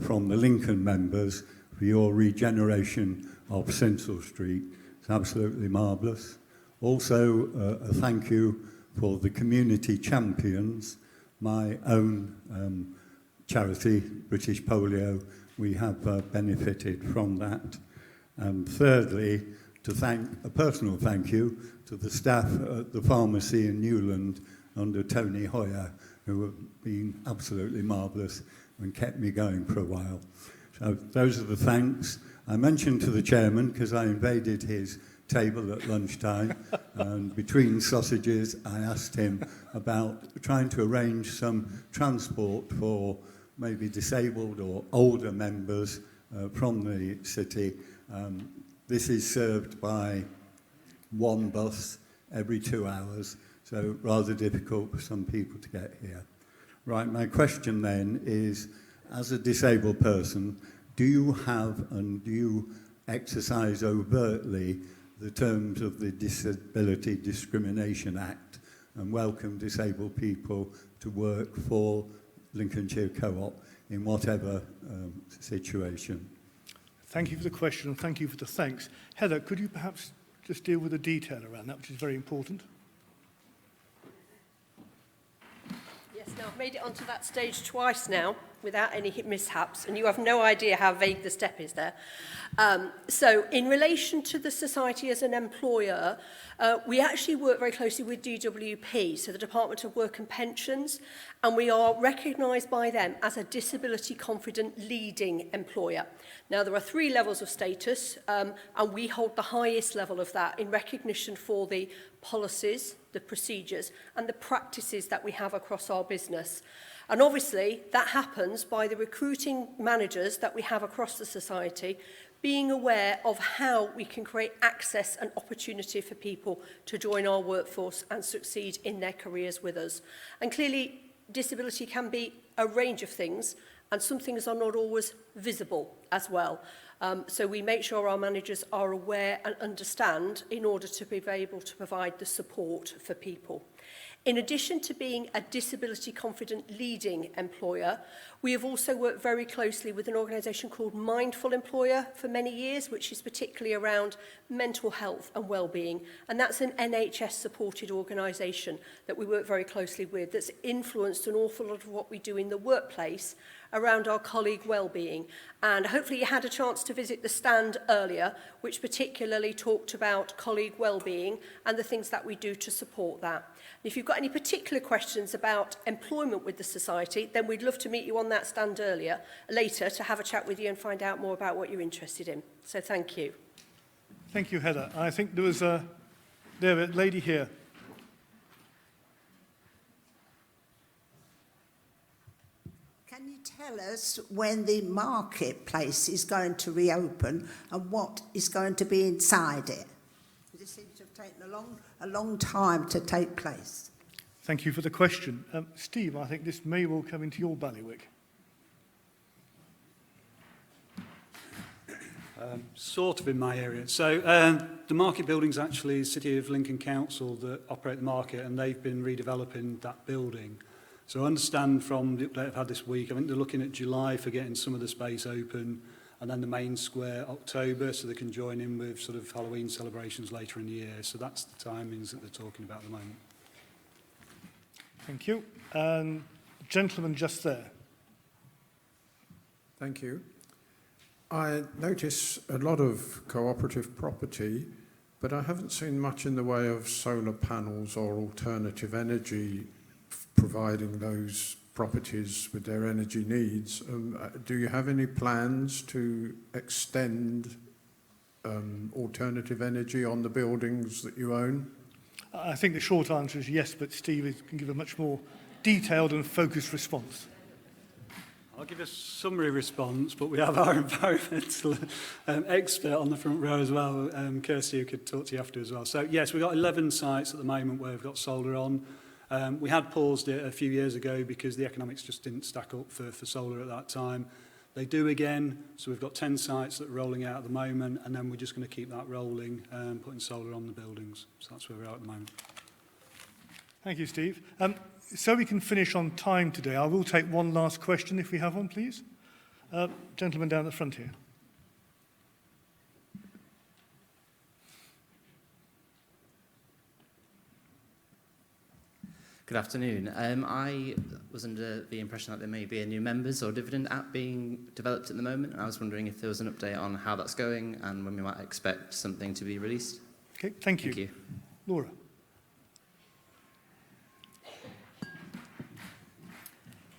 from the Lincoln members, for your regeneration of Sinsel Street. It's absolutely marvellous. Also, a thank you for the community champions, my own charity, British Polio. We have benefited from that. And thirdly, to thank a personal thank you to the staff at the pharmacy in Newland under Tony Hoyer, who have been absolutely marvellous and kept me going for a while. So those are the thanks. I mentioned to the chairman, because I invaded his table at lunchtime, and between sausages, I asked him about trying to arrange some transport for maybe disabled or older members from the city. This is served by one bus every 2 hours, so rather difficult for some people to get here. Right, my question then is, as a disabled person, do you have and do you exercise overtly the terms of the Disability Discrimination Act and welcome disabled people to work for Lincolnshire Co-op in whatever situation?
Thank you for the question and thank you for the thanks. Heather, could you perhaps just deal with the detail around that, which is very important?
Yes, now I've made it onto that stage twice now without any mishaps, and you have no idea how vague the step is there. So in relation to the society as an employer, we actually work very closely with DWP, so the Department of Work and Pensions, and we are recognised by them as a disability confident leading employer. Now, there are 3 levels of status, and we hold the highest level of that in recognition for the policies, the procedures, and the practices that we have across our business. And obviously, that happens by the recruiting managers that we have across the society being aware of how we can create access and opportunity for people to join our workforce and succeed in their careers with us. And clearly, disability can be a range of things, and some things are not always visible as well. So we make sure our managers are aware and understand in order to be able to provide the support for people. In addition to being a disability confident leading employer, we have also worked very closely with an organisation called Mindful Employer for many years, which is particularly around mental health and well-being. And that's an NHS supported organisation that we work very closely with, that's influenced an awful lot of what we do in the workplace around our colleague well-being. And hopefully you had a chance to visit the stand earlier, which particularly talked about colleague well-being and the things that we do to support that. And if you've got any particular questions about employment with the society, then we'd love to meet you on that stand later to have a chat with you and find out more about what you're interested in. So thank you.
Thank you, Heather. I think there was a lady here.
Can you tell us when the marketplace is going to reopen and what is going to be inside it? This seems to have taken a long time to take place.
Thank you for the question. Steve, I think this may well come into your bailiwick.
Sort of in my area. So the market building's actually City of Lincoln Council that operate the market, and they've been redeveloping that building. So I understand from the update I've had this week, I think they're looking at July for getting some of the space open, and then the main square October, so they can join in with sort of Halloween celebrations later in the year. So that's the timings that they're talking about at the moment.
Thank you. Gentleman just there.
Thank you. I notice a lot of cooperative property, but I haven't seen much in the way of solar panels or alternative energy providing those properties with their energy needs. Do you have any plans to extend alternative energy on the buildings that you own?
I think the short answer is yes, but Steve can give a much more detailed and focused response.
I'll give a summary response, but we have our environmental expert on the front row as well, Kirsty, who could talk to you after as well. So yes, we've got 11 sites at the moment where we've got solar on. We had paused it a few years ago because the economics just didn't stack up for solar at that time. They do again, so we've got 10 sites that are rolling out at the moment, and then we're just going to keep that rolling, putting solar on the buildings. So that's where we're at the moment.
Thank you, Steve. So we can finish on time today, I will take one last question if we have one, please. Gentleman down the front here.
Good afternoon. I was under the impression that there may be a new members or dividend app being developed at the moment, and I was wondering if there was an update on how that's going and when we might expect something to be released.
Okay, thank you.
Thank you.
Laura.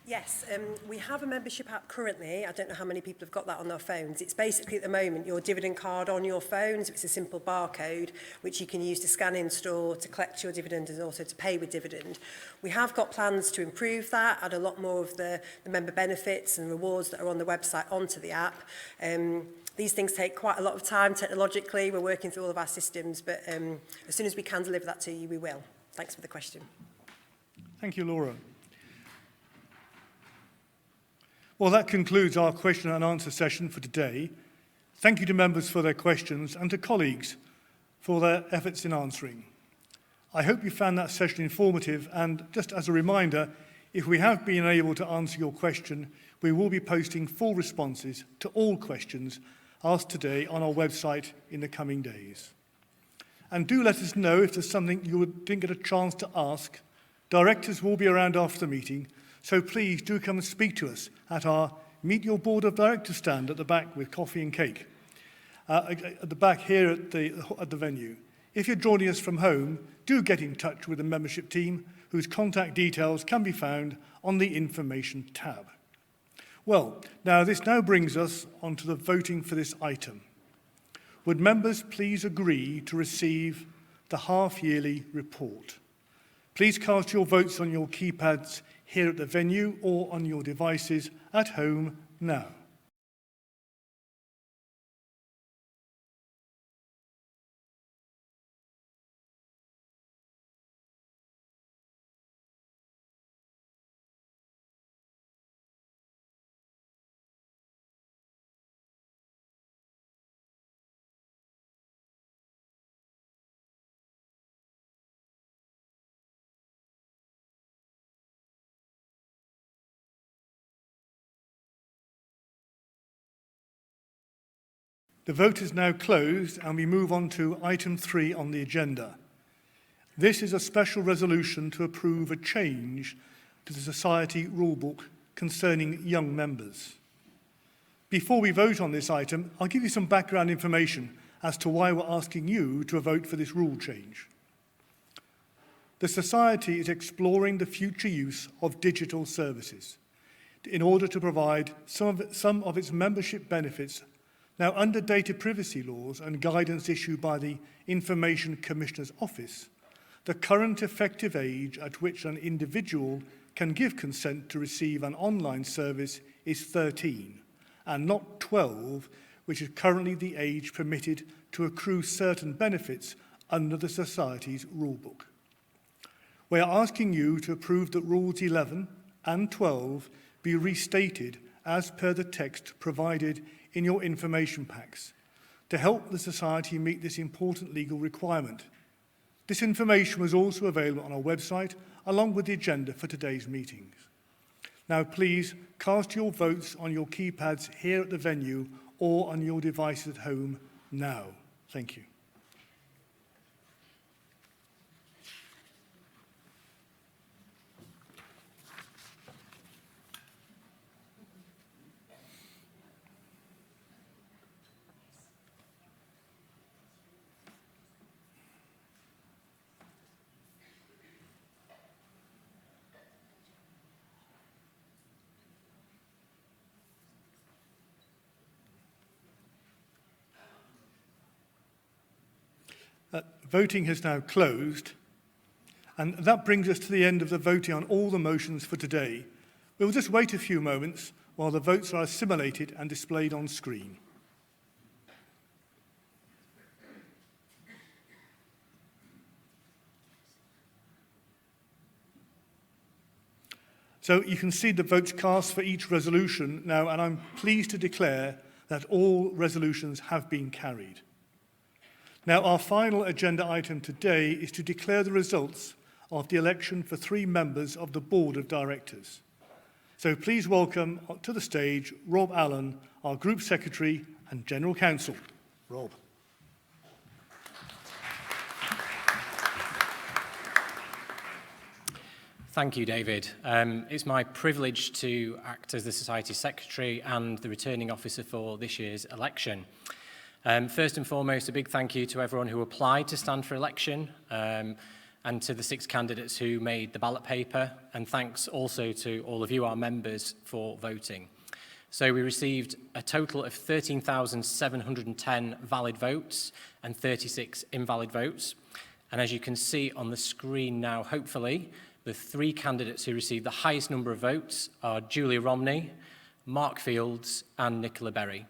Yes, we have a membership app currently. I don't know how many people have got that on their phones. It's basically at the moment your dividend card on your phone. So it's a simple barcode which you can use to scan in store, to collect your dividend and also to pay with dividend. We have got plans to improve that, add a lot more of the member benefits and rewards that are on the website onto the app. These things take quite a lot of time technologically. We're working through all of our systems, but as soon as we can deliver that to you, we will. Thanks for the question.
Thank you, Laura. Well, that concludes our question and answer session for today. Thank you to members for their questions and to colleagues for their efforts in answering. I hope you found that session informative, and just as a reminder, if we have been able to answer your question, we will be posting full responses to all questions asked today on our website in the coming days. And do let us know if there's something you didn't get a chance to ask. Directors will be around after the meeting, so please do come and speak to us at our Meet Your Board of Directors stand at the back with coffee and cake. at the back here at the venue. If you're joining us from home, do get in touch with the membership team, whose contact details can be found on the information tab. Well, this now brings us onto the voting for this item. Would members please agree to receive the half-yearly report? Please cast your votes on your keypads here at the venue or on your devices at home now. The vote is now closed and we move on to item 3 on the agenda. This is a special resolution to approve a change to the Society rulebook concerning young members. Before we vote on this item, I'll give you some background information as to why we're asking you to vote for this rule change. The Society is exploring the future use of digital services in order to provide some of its membership benefits. Now, under data privacy laws and guidance issued by the Information Commissioner's Office, the current effective age at which an individual can give consent to receive an online service is 13, and not 12, which is currently the age permitted to accrue certain benefits under the Society's rulebook. We are asking you to approve that Rules 11 and 12 be restated as per the text provided in your information packs to help the Society meet this important legal requirement. This information was also available on our website along with the agenda for today's meetings. Now please cast your votes on your keypads here at the venue or on your devices at home now. Thank you. Voting has now closed, and that brings us to the end of the voting on all the motions for today. We will just wait a few moments while the votes are assimilated and displayed on screen. So you can see the votes cast for each resolution now, and I'm pleased to declare that all resolutions have been carried. Now, our final agenda item today is to declare the results of the election for 3 members of the Board of Directors. So please welcome to the stage Rob Allen, our Group Secretary and General Counsel. Rob.
Thank you, David. It's my privilege to act as the Society's Secretary and the Returning Officer for this year's election. First and foremost, a big thank you to everyone who applied to stand for election and to the 6 candidates who made the ballot paper, and thanks also to all of you, our members, for voting. So we received a total of 13,710 valid votes and 36 invalid votes. And as you can see on the screen now, hopefully, the 3 candidates who received the highest number of votes are Julia Romney, Mark Fields and Nicola Berry.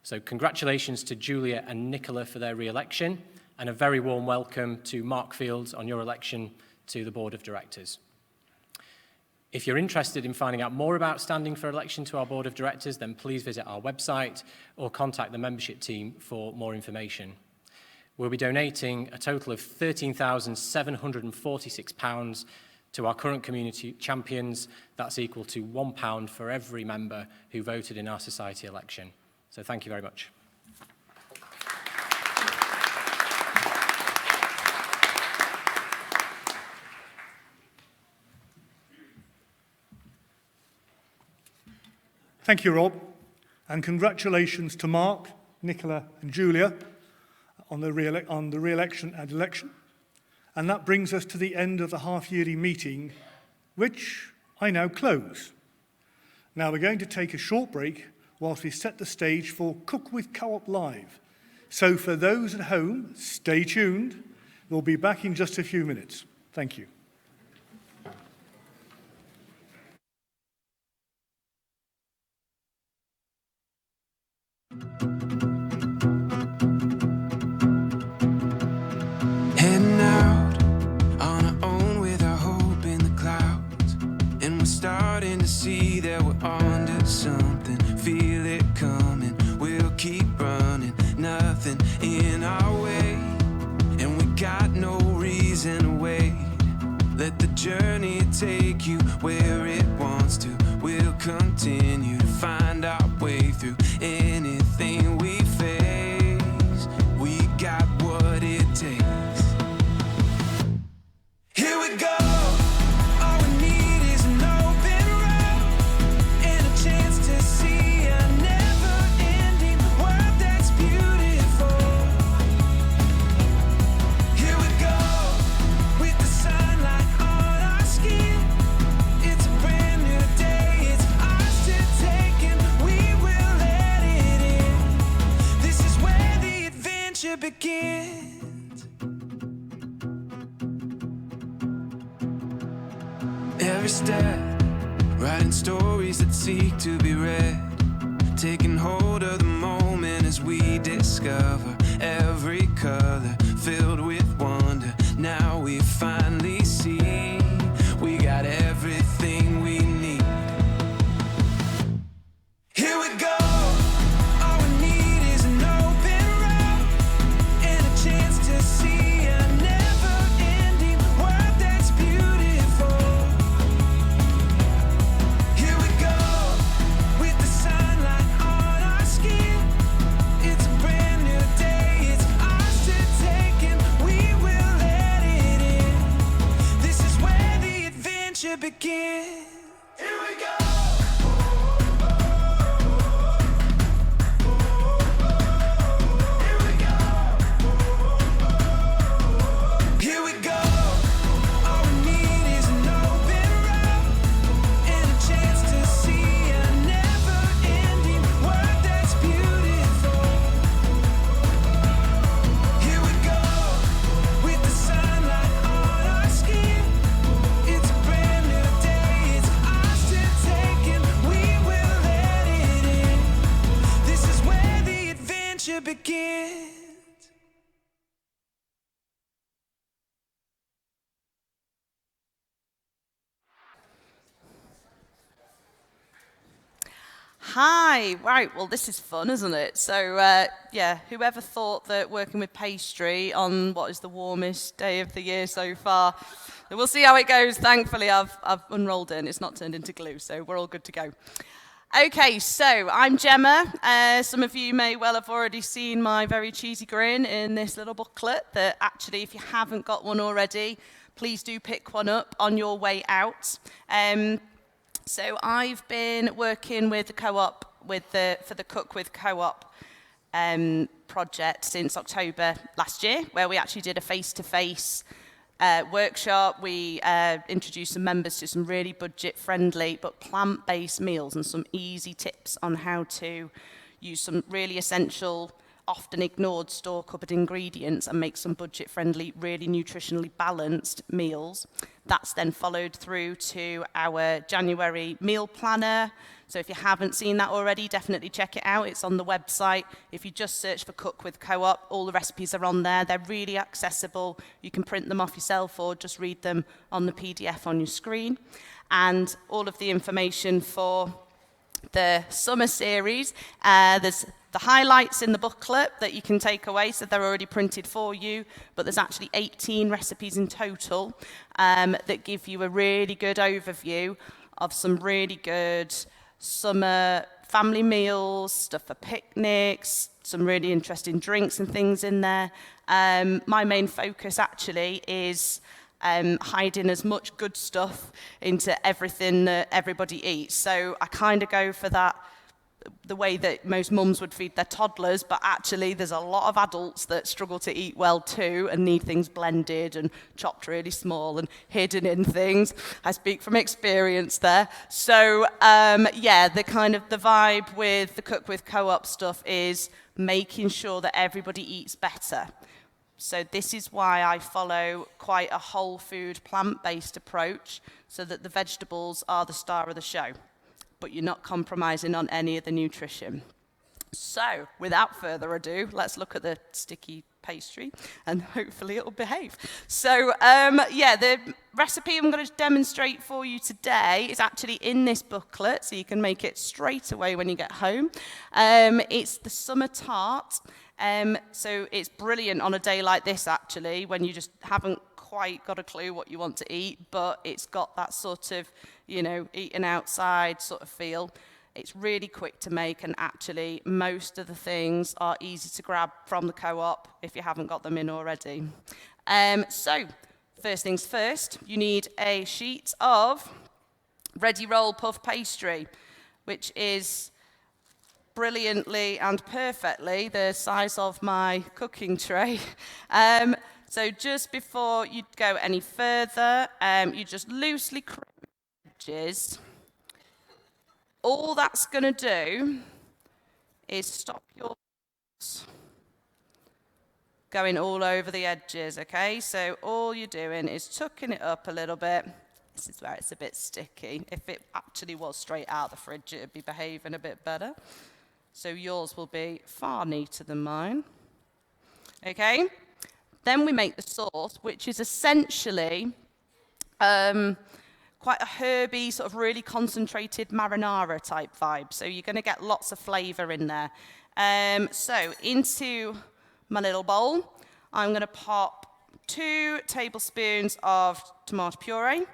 So congratulations to Julia and Nicola for their re-election, and a very warm welcome to Mark Fields on your election to the Board of Directors. If you're interested in finding out more about standing for election to our Board of Directors, then please visit our website or contact the membership team for more information. We'll be donating a total of £13,746 to our current community champions. That's equal to £1 for every member who voted in our Society election. So thank you very much.
Thank you, Rob, and congratulations to Mark, Nicola and Julia on the re-election and election. And that brings us to the end of the half-yearly meeting, which I now close. Now we're going to take a short break whilst we set the stage for Cook with Co-op Live. So for those at home, stay tuned. We'll be back in just a few minutes. Thank you.
Heading out on our own with our hope in the clouds, and we're starting to see that we're onto something. Feel it coming, we'll keep running, nothing in our way, and we got no reason to wait. Let the journey take you where it wants to. We'll continue to find our way through anything we face. We got what it takes. Here we go. All we need is an open road and a chance to see a never-ending world that's beautiful. Here we go, with the sunlight on our skin. It's a brand new day, it's ours to take, and we will let it in. This is where the adventure begins. Every step, writing stories that seek to be read, taking hold of the moment as we discover every color filled with wonder. Now we finally see we got everything we need. Here we go. All we need is an open road and a chance to see a never-ending world that's beautiful. Here we go, with the sunlight on our skin. It's a brand new day, it's ours to take, and we will let it in. This is where the adventure begins. Here we go. Here we go. All we need is an open road and a chance to see a never-ending world that's beautiful. Here we go, with the sunlight on our skin. It's a brand new day, it's ours to take, and we will let it in. This is where the adventure begins.
Hi, right, well this is fun, isn't it? So yeah, whoever thought that working with pastry on what is the warmest day of the year so far, we'll see how it goes. Thankfully I've unrolled it and it's not turned into glue, so we're all good to go. Okay, so I'm Gemma. Some of you may well have already seen my very cheesy grin in this little booklet that actually, if you haven't got one already, please do pick one up on your way out. So I've been working with the co-op for the Cook with Co-op project since October last year, where we actually did a face-to-face workshop. We introduced some members to some really budget-friendly but plant-based meals and some easy tips on how to use some really essential, often ignored store cupboard ingredients and make some budget-friendly, really nutritionally balanced meals. That's then followed through to our January meal planner. So if you haven't seen that already, definitely check it out. It's on the website. If you just search for Cook with Co-op, all the recipes are on there. They're really accessible. You can print them off yourself or just read them on the PDF on your screen. And all of the information for the summer series, there's the highlights in the booklet that you can take away, so they're already printed for you, but there's actually 18 recipes in total that give you a really good overview of some really good summer family meals, stuff for picnics, some really interesting drinks and things in there. My main focus actually is hiding as much good stuff into everything that everybody eats. So I kind of go for that the way that most mums would feed their toddlers, but actually there's a lot of adults that struggle to eat well too and need things blended and chopped really small and hidden in things. I speak from experience there. So yeah, the vibe with the Cook With Co-op stuff is making sure that everybody eats better. So this is why I follow quite a whole food, plant-based approach, so that the vegetables are the star of the show, but you're not compromising on any of the nutrition. So, without further ado, let's look at the sticky pastry, and hopefully it'll behave. So, yeah, the recipe I'm going to demonstrate for you today is actually in this booklet, so you can make it straight away when you get home. It's the summer tart. So it's brilliant on a day like this, actually, when you just haven't quite got a clue what you want to eat, but it's got that sort of, you know, eating outside sort of feel. It's really quick to make, and actually most of the things are easy to grab from the co-op if you haven't got them in already. So first things first, you need a sheet of ready roll puff pastry, which is brilliantly and perfectly the size of my cooking tray. So just before you go any further, you just loosely crimp the edges. All that's going to do is stop your going all over the edges, okay? So all you're doing is tucking it up a little bit. This is where it's a bit sticky. If it actually was straight out of the fridge, it would be behaving a bit better. So yours will be far neater than mine. Okay? Then we make the sauce, which is essentially quite a herby, sort of really concentrated marinara type vibe. So you're going to get lots of flavour in there. So into my little bowl, I'm going to pop 2 tablespoons of tomato puree.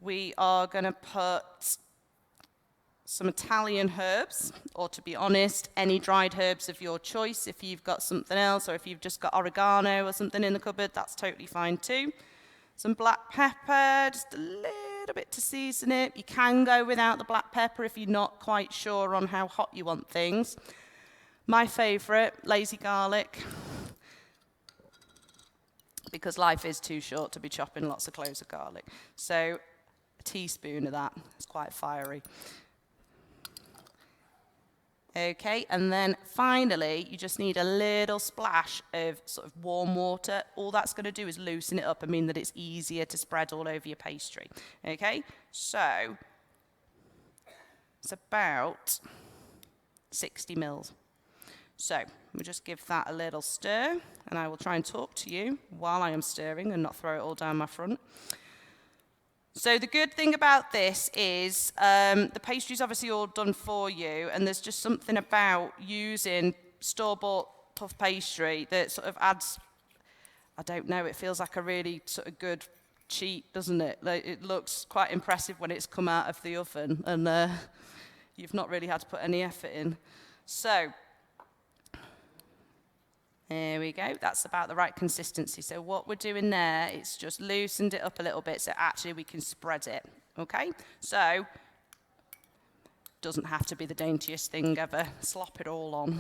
We are going to put some Italian herbs, or to be honest, any dried herbs of your choice. If you've got something else, or if you've just got oregano or something in the cupboard, that's totally fine too. Some black pepper, just a little bit to season it. You can go without the black pepper if you're not quite sure on how hot you want things. My favourite, lazy garlic, because life is too short to be chopping lots of cloves of garlic. So a teaspoon of that, it's quite fiery. Okay, and then finally, you just need a little splash of sort of warm water. All that's going to do is loosen it up and mean that it's easier to spread all over your pastry. Okay, so it's about 60 mils. So we'll just give that a little stir, and I will try and talk to you while I am stirring and not throw it all down my front. So the good thing about this is the pastry's obviously all done for you, and there's just something about using store-bought puff pastry that sort of adds, I don't know, it feels like a really sort of good cheat, doesn't it? Like, it looks quite impressive when it's come out of the oven, and you've not really had to put any effort in. So there we go, that's about the right consistency. So what we're doing there, it's just loosened it up a little bit so actually we can spread it, okay? So, doesn't have to be the daintiest thing ever, slop it all on.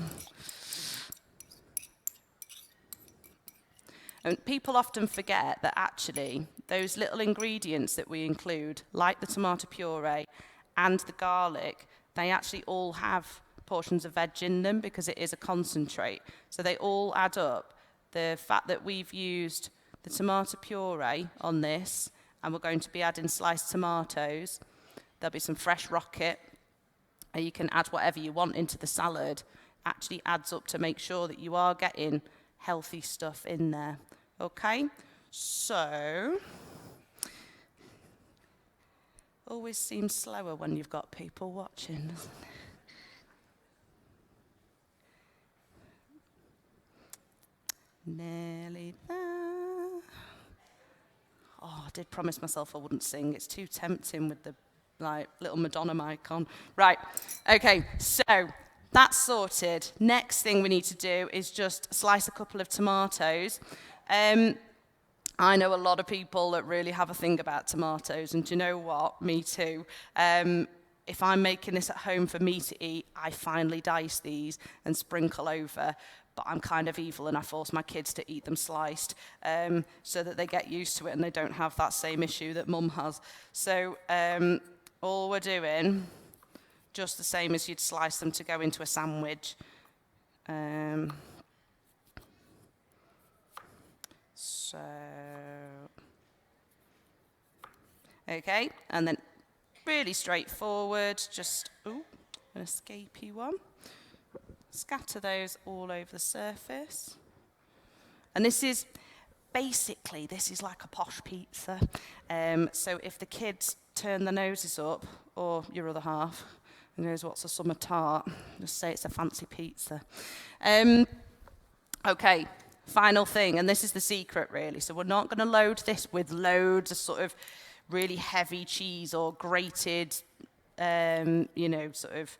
And people often forget that actually those little ingredients that we include, like the tomato puree and the garlic, they actually all have portions of veg in them because it is a concentrate. So they all add up. The fact that we've used the tomato puree on this, and we're going to be adding sliced tomatoes, there'll be some fresh rocket, and you can add whatever you want into the salad, actually adds up to make sure that you are getting healthy stuff in there. Okay? So, always seems slower when you've got people watching, doesn't it? Nearly there. Oh, I did promise myself I wouldn't sing. It's too tempting with the little Madonna mic on. Right, okay, so that's sorted. Next thing we need to do is just slice a couple of tomatoes. I know a lot of people that really have a thing about tomatoes, and do you know what? Me too. If I'm making this at home for me to eat, I finely dice these and sprinkle over, but I'm kind of evil and I force my kids to eat them sliced so that they get used to it and they don't have that same issue that Mum has. So all we're doing, just the same as you'd slice them to go into a sandwich. Okay, and then really straightforward, just, an escapey one. Scatter those all over the surface. And this is like a posh pizza. So if the kids turn their noses up, or your other half, who knows what's a summer tart, just say it's a fancy pizza. Okay, final thing, and this is the secret really. So we're not going to load this with loads of sort of really heavy cheese or grated, sort of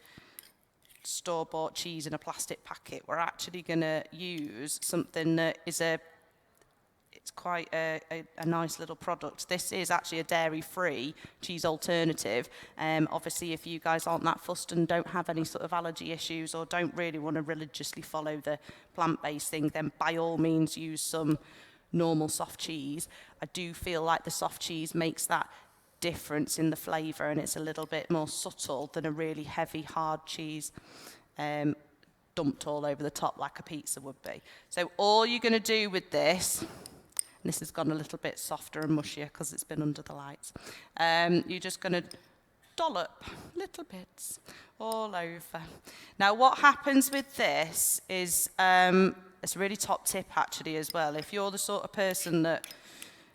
store-bought cheese in a plastic packet. We're actually going to use something that is it's quite a nice little product. This is actually a dairy-free cheese alternative. Obviously, if you guys aren't that fussed and don't have any sort of allergy issues or don't really want to religiously follow the plant-based thing, then by all means use some normal soft cheese. I do feel like the soft cheese makes that difference in the flavour, and it's a little bit more subtle than a really heavy hard cheese dumped all over the top like a pizza would be. So all you're going to do with this, and this has gone a little bit softer and mushier because it's been under the lights, you're just going to dollop little bits all over. Now what happens with this is it's a really top tip actually as well. If you're the sort of person that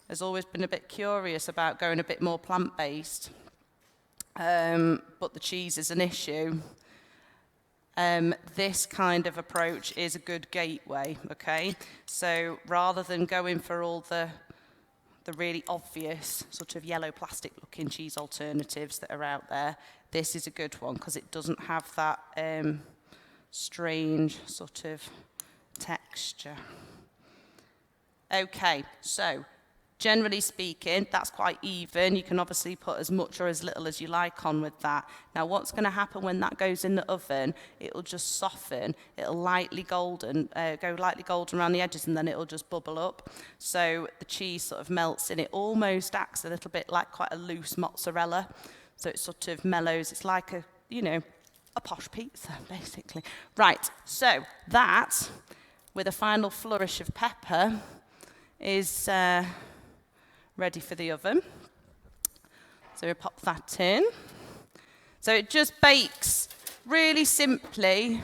has always been a bit curious about going a bit more plant-based, but the cheese is an issue, this kind of approach is a good gateway, okay? So rather than going for all the really obvious sort of yellow plastic looking cheese alternatives that are out there, this is a good one because it doesn't have that strange sort of texture. Okay, so generally speaking, that's quite even. You can obviously put as much or as little as you like on with that. Now, what's going to happen when that goes in the oven, it'll just soften. It'll go lightly golden around the edges, and then it'll just bubble up. So the cheese sort of melts in. It almost acts a little bit like quite a loose mozzarella. So it sort of mellows. It's like a posh pizza, basically. Right, so that, with a final flourish of pepper, is ready for the oven. So we pop that in. So it just bakes really simply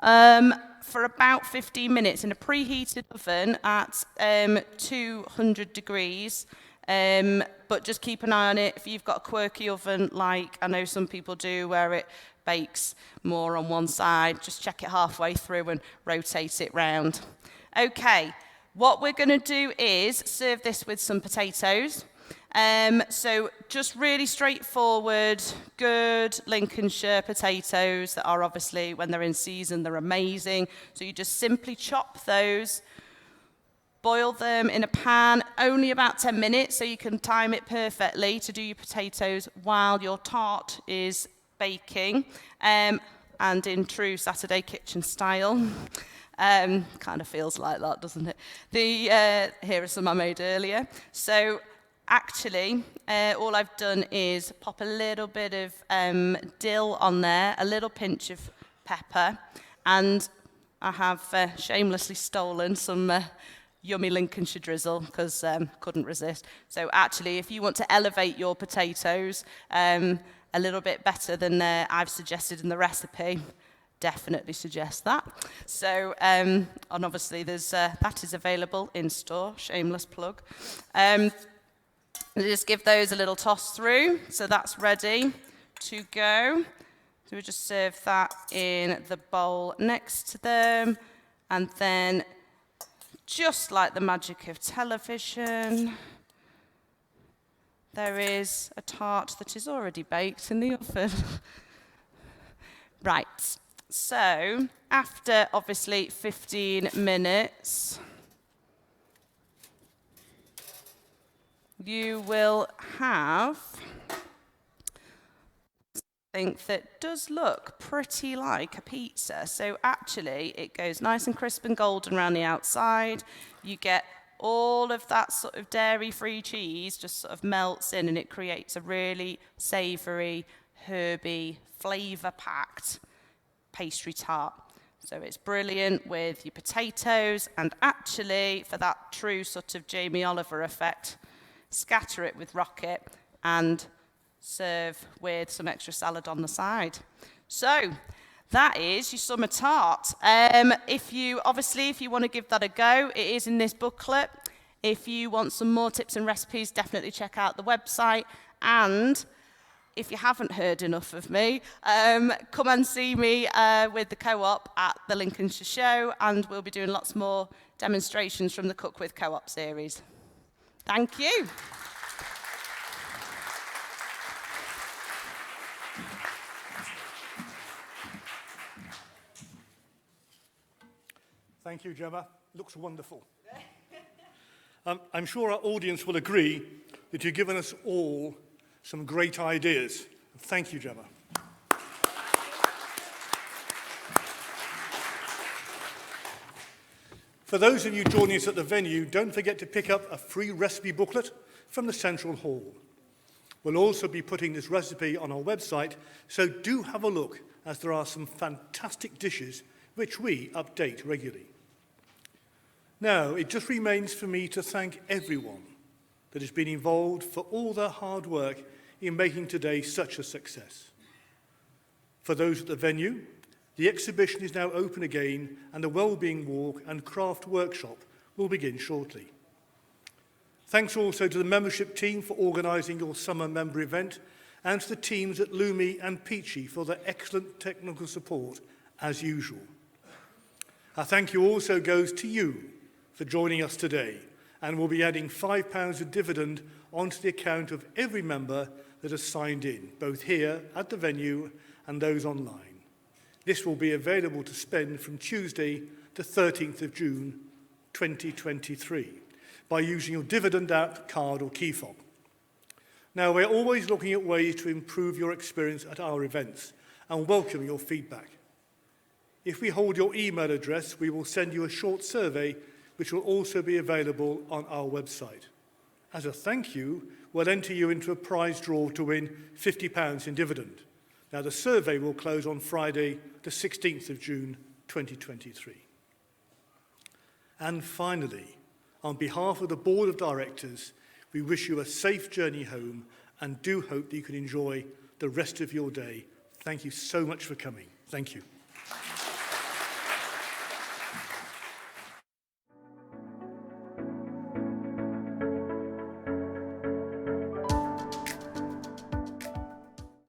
for about 15 minutes in a preheated oven at 200 degrees. But just keep an eye on it. If you've got a quirky oven, like I know some people do, where it bakes more on one side, just check it halfway through and rotate it round. Okay. What we're going to do is serve this with some potatoes. So just really straightforward, good Lincolnshire potatoes that are obviously, when they're in season, they're amazing. So you just simply chop those, boil them in a pan, only about 10 minutes, so you can time it perfectly to do your potatoes while your tart is baking, and in true Saturday kitchen style. Kind of feels like that, doesn't it? Here are some I made earlier. So actually, all I've done is pop a little bit of dill on there, a little pinch of pepper, and I have shamelessly stolen some yummy Lincolnshire drizzle because couldn't resist. So actually, if you want to elevate your potatoes a little bit better than I've suggested in the recipe, definitely suggest that. So, and obviously that is available in store, shameless plug. Just give those a little toss through. So that's ready to go. So we just serve that in the bowl next to them. And then, just like the magic of television, there is a tart that is already baked in the oven. Right. So, after obviously 15 minutes, you will have something that does look pretty like a pizza. So actually it goes nice and crisp and golden around the outside. You get all of that sort of dairy-free cheese just sort of melts in, and it creates a really savoury, herby, flavour-packed pastry tart. So it's brilliant with your potatoes, and actually, for that true sort of Jamie Oliver effect, scatter it with rocket and serve with some extra salad on the side. So that is your summer tart. If you want to give that a go, it is in this booklet. If you want some more tips and recipes, definitely check out the website. And if you haven't heard enough of me, come and see me with the Co-op at the Lincolnshire Show, and we'll be doing lots more demonstrations from the Cook with Co-op series. Thank you.
Thank you, Gemma. Looks wonderful. I'm sure our audience will agree that you've given us all some great ideas. Thank you, Gemma. For those of you joining us at the venue, don't forget to pick up a free recipe booklet from the Central Hall. We'll also be putting this recipe on our website, so do have a look, as there are some fantastic dishes which we update regularly. Now, it just remains for me to thank everyone that has been involved for all their hard work in making today such a success. For those at the venue, the exhibition is now open again, and the Wellbeing Walk and Craft Workshop will begin shortly. Thanks also to the membership team for organising your summer member event, and to the teams at Lumi and Peachy for their excellent technical support, as usual. Our thank you also goes to you for joining us today, and we'll be adding £5 of dividend onto the account of every member that has signed in, both here at the venue and those online. This will be available to spend from Tuesday, the 13th of June 2023, by using your dividend app, card or key fob. Now, we're always looking at ways to improve your experience at our events and welcome your feedback. If we hold your email address, we will send you a short survey which will also be available on our website. As a thank you, we'll enter you into a prize draw to win £50 in dividend. Now, the survey will close on Friday, the 16th of June, 2023. And finally, on behalf of the Board of Directors, we wish you a safe journey home and do hope that you can enjoy the rest of your day. Thank you so much for coming. Thank you.